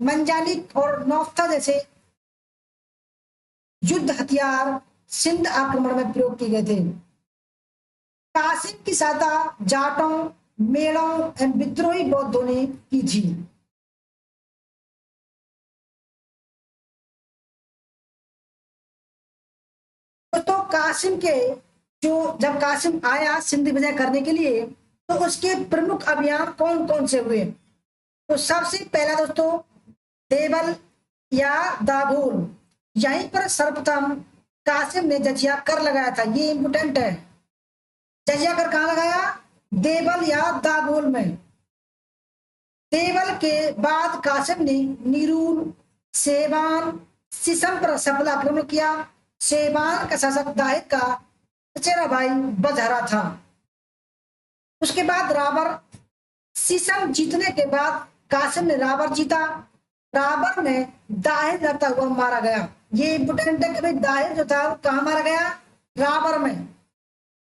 मंजानिक और नौफ्ता जैसे युद्ध हथियार सिंध आक्रमण में प्रयोग किए गए थे। कासिम की सहायता जाटों, मेड़ों एवं विद्रोही बौद्धों ने की थी। तो कासिम के जो जब कासिम आया सिंध विजय करने के लिए, तो उसके प्रमुख अभियान कौन कौन से हुए? तो सबसे पहला दोस्तों देवल या दाभोल, यहीं पर सर्वप्रथम कासिम ने जजिया कर लगाया था। ये इंपोर्टेंट है। जजिया कर कहां लगाया? देवल या दाभोल में। देवल के बाद कासिम ने नीरून, सेवान, सिसम पर सफल आक्रमण किया। सेवान का शासक दाहिर का चचेरा भाई बजहरा था। उसके बाद राबर, सिसम जीतने के बाद कासिम ने राबर जीता। राबर में दाहिर लड़ता हुआ मारा गया। ये इंपोर्टेंट है कि भाई दाहिर जो था कहां मारा गया? राबर में।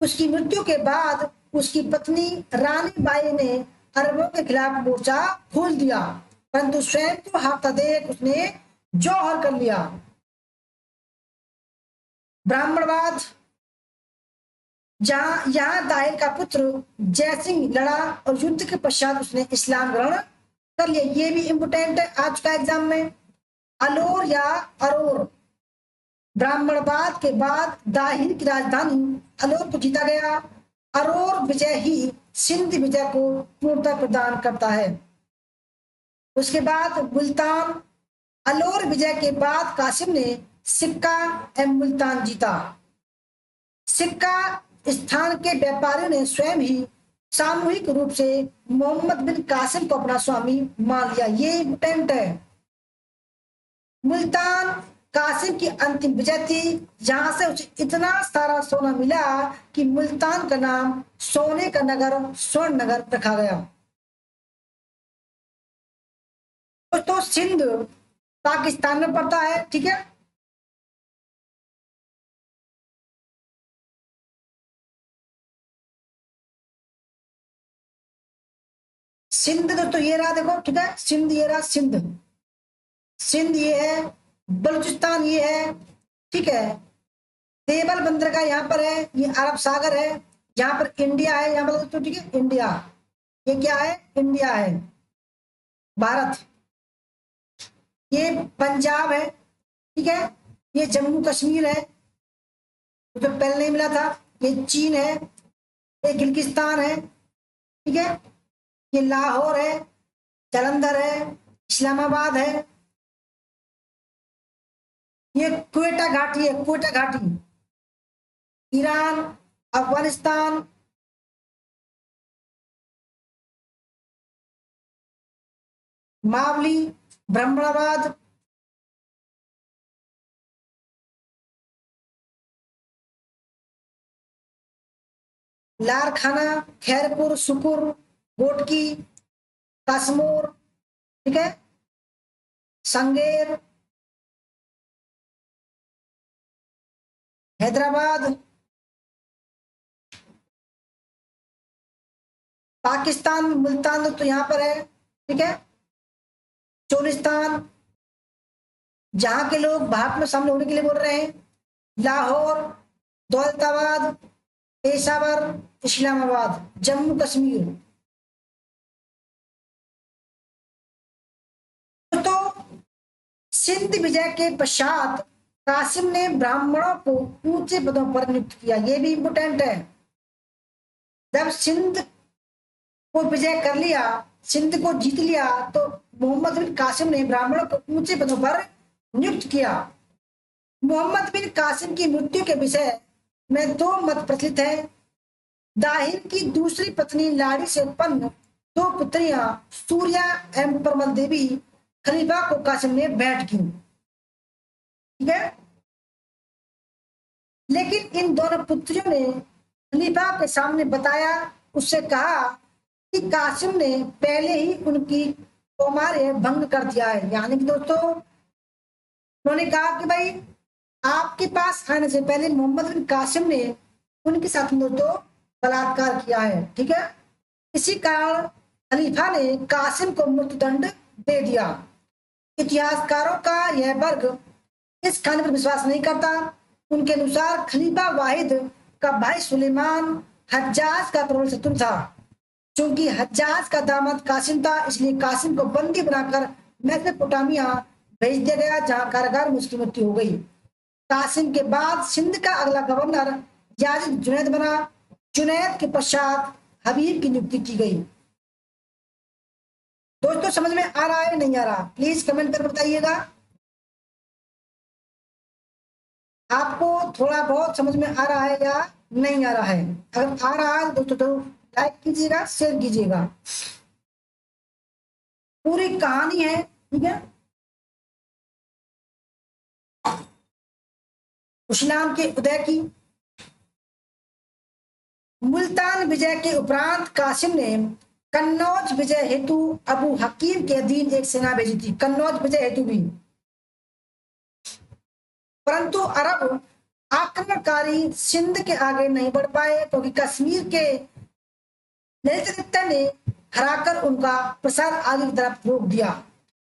उसकी मृत्यु के बाद उसकी पत्नी रानी बाई ने अरबों के खिलाफ मोर्चा खोल दिया, परंतु स्वयं को हारता देख उसने जौहर कर लिया। ब्राह्मणवाद, जहां यहां दाहिर का पुत्र जयसिंह लड़ा और युद्ध के पश्चात उसने इस्लाम ग्रहण कर लिया। ये भी इंपोर्टेंट है आज का एग्जाम में। अलोर या अरोर, ब्राह्मणवाद के बाद दाहिर की राजधानी अलोर को जीता गया। अरोर विजय ही सिंध विजय को पूर्णता प्रदान करता है। उसके बाद मुल्तान, अलोर विजय के बाद कासिम ने सिक्का एवं मुल्तान जीता। सिक्का स्थान के व्यापारियों ने स्वयं ही सामूहिक रूप से मोहम्मद बिन कासिम को अपना स्वामी मान लिया। ये इंपोर्टेंट है। मुल्तान कासिम की अंतिम विजय थी, जहां से उसे इतना सारा सोना मिला कि मुल्तान का नाम सोने का नगर, स्वर्ण नगर रखा गया। दोस्तों सिंध पाकिस्तान में पड़ता है, ठीक है। सिंध दोस्तों ये रहा, देखो ठीक है, सिंध ये रहा, सिंध सिंध ये है, बलूचिस्तान ये है, ठीक है। देवल बंदरगाह यहाँ पर है, ये अरब सागर है। यहाँ पर इंडिया है, यहाँ पर दोस्तों ठीक है इंडिया, ये क्या है इंडिया है, भारत, ये पंजाब है, ठीक है, ये जम्मू कश्मीर है, तो पहले नहीं मिला था, ये चीन है, ये गिलगिस्तान है, ठीक है, ये लाहौर है, जालंधर है, इस्लामाबाद है, ये क्वेटा घाटी है, क्वेटा घाटी, ईरान, अफगानिस्तान, मावली, ब्रह्मणाबाद, लारखाना, खैरपुर, सुकुर, गोटकी, कासमोर, ठीक है, संगेर, हैदराबाद, पाकिस्तान, मुल्तान तो यहाँ पर है, ठीक है, चोलिस्तान, जहां के लोग भारत में शामिल होने के लिए बोल रहे हैं, लाहौर, दौलताबाद, पेशावर, इस्लामाबाद, जम्मू कश्मीर। तो सिंध विजय के पश्चात कासिम ने ब्राह्मणों को ऊंचे पदों पर नियुक्त किया, ये भी इंपोर्टेंट है। जब सिंध को विजय कर लिया, सिंध को जीत लिया, तो मोहम्मद बिन कासिम ने ब्राह्मणों को ऊंचे पदों पर नियुक्त किया। मोहम्मद बिन कासिम की मृत्यु के विषय में दो मत प्रचलित है। दाहिर की दूसरी पत्नी लाड़ी से उत्पन्न दो पुत्रियां सूर्या एवं परमल देवी खलीफा को कासिम ने भेंट की, ठीक है, लेकिन इन दोनों पुत्रियों ने खलीफा के सामने बताया, उससे कहा कि कासिम ने पहले ही उनकी कौमार्य भंग कर दिया है। यानी कि दोस्तों उन्होंने कहा कि भाई आपके पास आने से पहले मोहम्मद बिन कासिम ने उनके साथ दोस्तों बलात्कार किया है, ठीक है। इसी कारण खलीफा ने कासिम को मृत्युदंड दे दिया। इतिहासकारों का यह वर्ग इस कहानी पर विश्वास नहीं करता। उनके अनुसार खलीफा वाहिद का भाई सुलेमान हज्जाज का प्रबल शत्रु था। चूंकि हज्जाज का दामाद कासिम था, इसलिए कासिम को बंदी बनाकर मेसोपोटामिया भेज दिया गया, जहां कारागार में उसकी मृत्यु हो गई। कासिम के बाद सिंध का अगला गवर्नर याजिद जुनैद बना। जुनैद के पश्चात हबीब की नियुक्ति की गई। दोस्तों समझ में आ रहा है नहीं आ रहा, प्लीज कमेंट कर बताइएगा। आपको थोड़ा बहुत समझ में आ रहा है या नहीं आ रहा है? अगर आ रहा है दोस्तों तो लाइक कीजिएगा, शेयर कीजिएगा। पूरी कहानी है, ठीक है। इस्लाम के उदय की। मुल्तान विजय के उपरांत कासिम ने कन्नौज विजय हेतु अबू हकीम के अधीन एक सेना भेजी थी, कन्नौज विजय हेतु भी। परंतु अरब आक्रमणकारी सिंध के आगे नहीं बढ़ पाए, क्योंकि कश्मीर के ललित ने हराकर उनका प्रसार आगे की तरफ रोक दिया।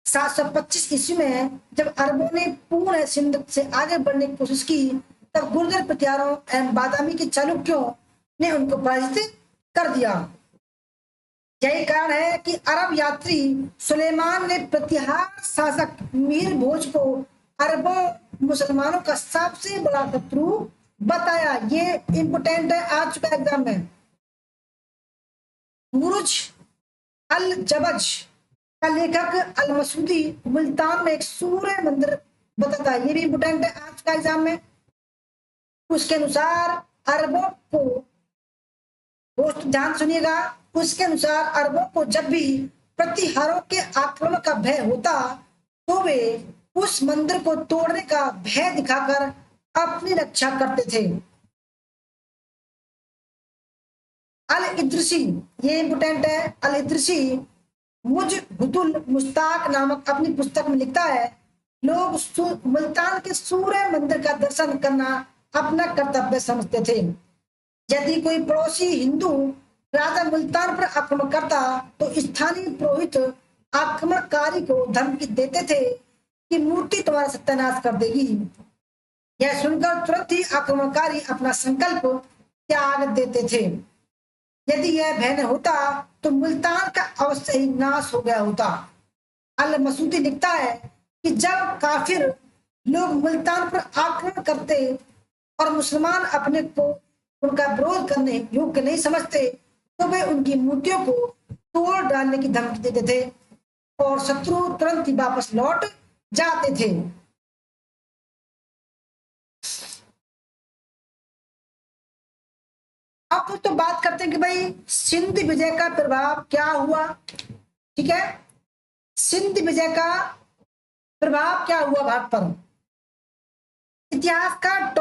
725 ईस्वी में जब अरबों ने पूर्ण सिंध से आगे बढ़ने की कोशिश की, तब गुर्जर प्रत्यारों एवं बादामी के चालुक्यों ने उनको पराजित कर दिया। यही कारण है कि अरब यात्री सुलेमान ने प्रतिहार शासक मीर भोज को अरबों मुसलमानों का सबसे बड़ा शत्रु बताया। ये इंपोर्टेंट है, आ चुका एग्जाम में। मुरुज अल जबज का लेखक अल मसूदी मुल्तान में एक सूर्य मंदिर बताता है, ये भी इंपोर्टेंट है, आ चुका एग्जाम में। उसके अनुसार अरबों को, दोस्त ध्यान सुनिएगा, उसके अनुसार अरबों को जब भी प्रतिहारों के आक्रमण का भय होता, तो वे उस मंदिर को तोड़ने का भय दिखाकर अपनी रक्षा करते थे। अल इद्रिसी, ये इंपोर्टेंट है, अल इद्रिसी मुजहुदुल मुश्ताक नामक अपनी पुस्तक में लिखता है, लोग मुल्तान के सूर्य मंदिर का दर्शन करना अपना कर्तव्य समझते थे। यदि कोई पड़ोसी हिंदू राजा मुल्तान पर आक्रमण करता, तो स्थानीय पुरोहित आक्रमणकारी को धमकी देते थे कि मूर्ति तुम्हारा सत्यानाश कर देगी। यह सुनकर तुरंत ही आक्रमणकारी अपना संकल्प त्याग देते थे। यदि यह भय न होता तो मुल्तान का अवश्य ही नाश हो गया होता। अल मसूदी लिखता है कि जब काफिर लोग मुल्तान पर आक्रमण करते और मुसलमान अपने को उनका विरोध करने योग्य नहीं समझते तो वे उनकी मूर्तियों को तोड़ डालने की धमकी देते थे और शत्रु तुरंत ही वापस लौट जाते थे। अब दोस्तों बात करते हैं कि भाई सिंध विजय का प्रभाव क्या हुआ। ठीक है, सिंध विजय का प्रभाव क्या हुआ भारत पर। इतिहासकार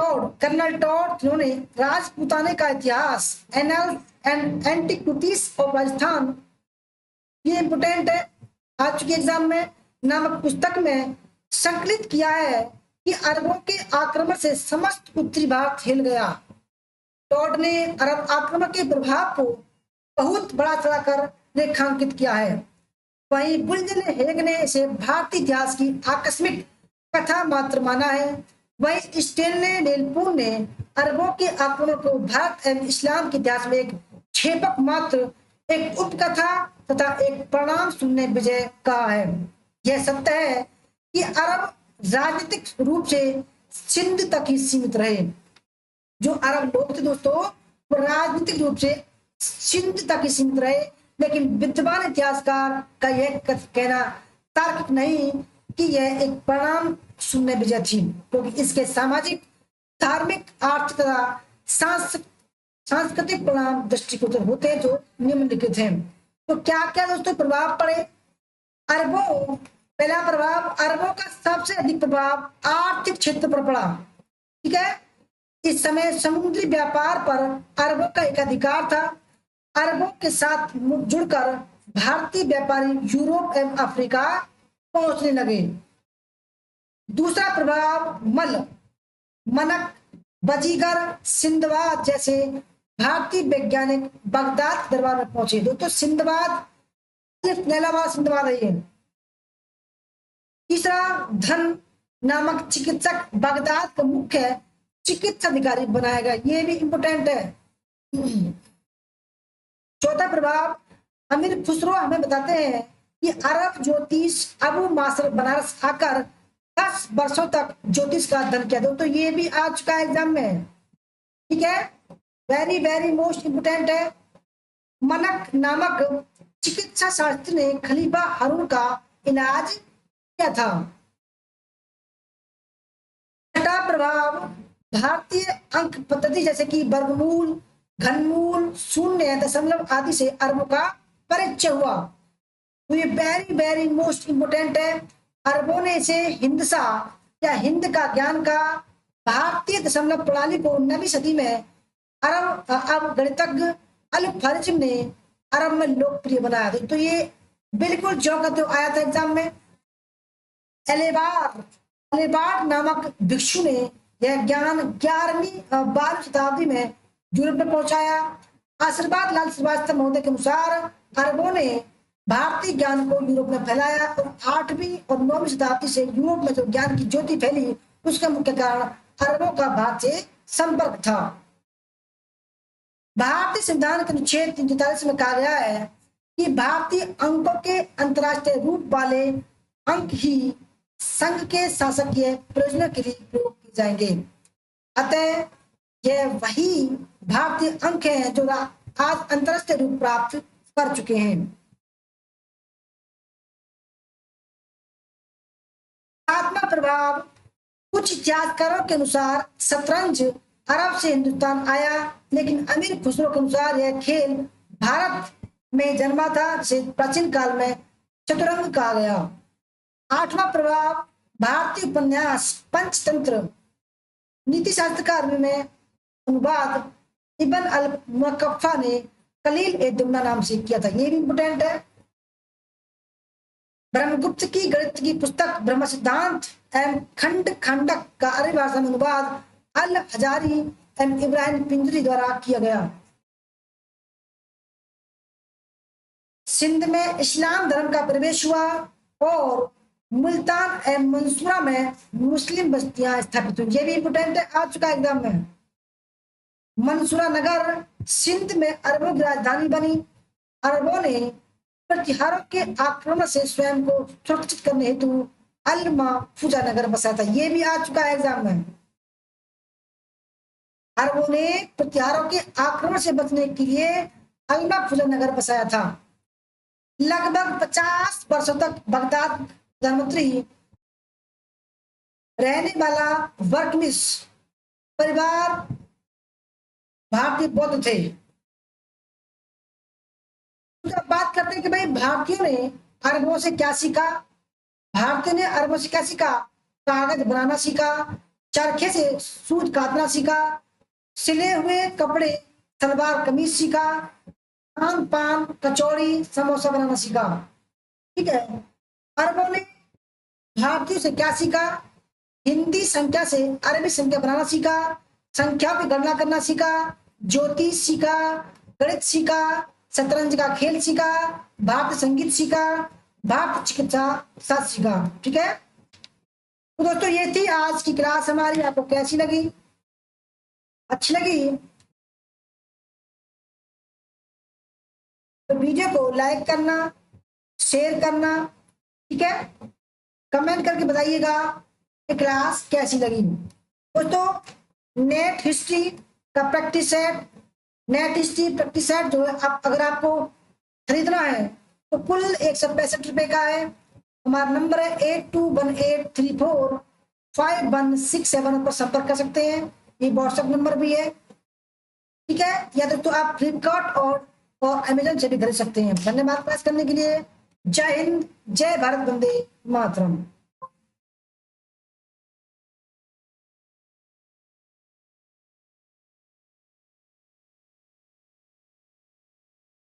कर्नल टॉड जिन्होंने राजपूताने का इतिहास annuls and antiquities of Rajasthan, ये इंपोर्टेंट है, आ चुकी एग्जाम में, नामक पुस्तक में संकलित किया है कि अरबों के आक्रमण से समस्त उत्तरी भारत हिल गया। टॉड ने अरब आक्रमण के प्रभाव को बहुत बड़ा चढ़ाकर रेखांकित किया है। वहीं बुल्जन हेग ने इसे भारतीय इतिहास की आकस्मिक कथा मात्र माना है। वहीं स्टेनले नेलपून ने अरबों के आक्रमण को भारत एवं इस्लाम के इतिहास में एक छेपक मात्र, एक उपकथा तथा एक परिणाम शून्य विजय कहा है। यह सत्य है कि अरब राजनीतिक रूप से सिंध तक ही सीमित रहे। जो अरब लोग थे दोस्तों वो राजनीतिक रूप से सिंध तक ही सीमित रहे, लेकिन विद्वान इतिहासकार का यह कहना तार्किक नहीं कि यह एक परिणाम शून्य विजय थी, क्योंकि इसके सामाजिक, धार्मिक, आर्थिक तथा सांस्कृतिक परिणाम दृष्टिगोचर होते हैं जो निम्नलिखित हैं। तो क्या क्या दोस्तों प्रभाव पड़े अरबों। पहला प्रभाव, अरबों का सबसे अधिक प्रभाव आर्थिक क्षेत्र पर पड़ा। ठीक है, इस समय समुद्री व्यापार पर अरबों का एक अधिकार था। अरबों के साथ जुड़कर भारतीय व्यापारी यूरोप एवं अफ्रीका पहुंचने लगे। दूसरा प्रभाव मनक, बजीगर, सिंधबाद जैसे भारतीय वैज्ञानिक बगदाद दरबार में पहुंचे। दोस्तों सिंधबाद, सिंधबाद है ये। तीसरा, धन नामक चिकित्सक बगदाद का मुख्य चिकित्सा अधिकारी बनाया गया, ये भी इंपोर्टेंट है। चौथा प्रभाव, अमीर खुसरो हमें बताते हैं कि अरब ज्योतिष अबू मासर बनारस आकर 10 वर्षों तक ज्योतिष का अध्ययन किया। तो ये भी आ चुका है एग्जाम में। ठीक है, वेरी वेरी मोस्ट इंपोर्टेंट है। मनक नामक चिकित्सा शास्त्री ने खलीफा हारून का इलाज किया था। छठा प्रभाव, भारतीय अंक पद्धति जैसे कि वर्गमूल, घनमूल, शून्य, दशमलव आदि से अरबों का परिचय हुआ। तो ये वेरी वेरी मोस्ट इंपोर्टेंट है। अरबों ने इसे हिंदसा या हिंद का ज्ञान का भारतीय दशमलव प्रणाली को 9वीं सदी में अरब गणितज्ञ अल ख्वारिज्म ने अरब में लोकप्रिय बनाया था। तो ये बिल्कुल जो का तो आया था एग्जाम में। एलेबार नामक भिक्षु ने यह ज्ञान 11वीं 12वीं शताब्दी में यूरोप में पहुंचाया। आशीर्वाद लाल श्रीवास्तव महोदय के अनुसार अरबों ने भारतीय ज्ञान को यूरोप में फैलाया और 8वीं और 9वीं शताब्दी से यूरोप में जो ज्ञान की ज्योति फैली उसका मुख्य कारण अरबों का भारत से संपर्क था। भारतीय संविधान के अनुच्छेद 343 में कहा गया है कि भारतीय अंकों के अंतर्राष्ट्रीय रूप वाले अंक ही संघ के शासकीय प्रयोजनों के लिए प्रयोग किए जाएंगे। अतः यह वही भारतीय अंक हैं जो आज अंतर्राष्ट्रीय रूप प्राप्त कर चुके हैं। सातवां प्रभाव, कुछ इतिहासकारों के अनुसार शतरंज अरब से हिंदुस्तान आया, लेकिन अमीर खुसरो के अनुसार यह खेल भारत में जन्मा था, जिसे प्राचीन काल में चतुरंग कहा गया। आठवां प्रभाव, भारतीय उपन्यास पंचतंत्र नीति शास्त्र में अनुवाद इब्न अल मुकफ्फा ने कलील ए दुमना नाम से किया था, ये भी इंपोर्टेंट है। ब्रह्मगुप्त की गणित की पुस्तक ब्रह्म सिद्धांत एवं खंडक का अरबी भाषा में अनुवाद अल हजारी एवं इब्राहिम पिंजरी द्वारा किया गया। सिंध में इस्लाम धर्म का प्रवेश हुआ और मुल्तान एवं मंसूरा में मुस्लिम बस्तियां स्थापित हुई, ये भी इंपोर्टेंट है, आ चुका एग्जाम में। मंसूरा नगर सिंध में अरबों की राजधानी बनी। अरबों ने प्रतिहारों के आक्रमण से स्वयं को सुरक्षित करने हेतु अल महफूजा नगर बसाया था। ये भी आ चुका है एग्जाम में। अरबों ने प्रतिहारों के आक्रमण से बचने के लिए अल महफूजा नगर बसाया था। लगभग 50 वर्षों तक बगदाद प्रधानमंत्री रहने वाला वर्कमिस परिवार भारतीय बौद्ध थे। तो अब बात करते हैं कि भाई भारतीयों ने अरबों से क्या सीखा। भारतीयों ने अरबों से क्या सीखा? कागज बनाना सीखा, चरखे से सूत काटना सीखा, सिले हुए कपड़े सलवार कमीज सीखा, खान पान कचौड़ी समोसा बनाना सीखा। ठीक है। अरबों ने भारतीयों से क्या सीखा? हिंदी संख्या से अरबी संख्या बनाना सीखा, संख्या की गणना करना सीखा, ज्योतिष सीखा, गणित सीखा, शतरंज का खेल सीखा, भारतीय संगीत सीखा, भारतीय चिकित्सा शास्त्र सीखा। ठीक है। तो दोस्तों ये थी आज की क्लास हमारी। आपको कैसी लगी? अच्छी लगी तो वीडियो को लाइक करना, शेयर करना, ठीक है, कमेंट करके बताइएगा कि क्लास कैसी लगी। दोस्तों नेट हिस्ट्री का practice set, net history practice set जो है आप अगर आपको खरीदना है तो कुल 165 रुपए का है। हमारा नंबर है 8218345167 पर संपर्क कर सकते हैं। ये व्हाट्सएप नंबर भी है। ठीक है। या तो आप फ्लिपकार्ट और अमेजन से भी खरीद सकते हैं। धन्यवाद क्लास करने के लिए। जय हिंद, जय भारत, वंदे मातरम।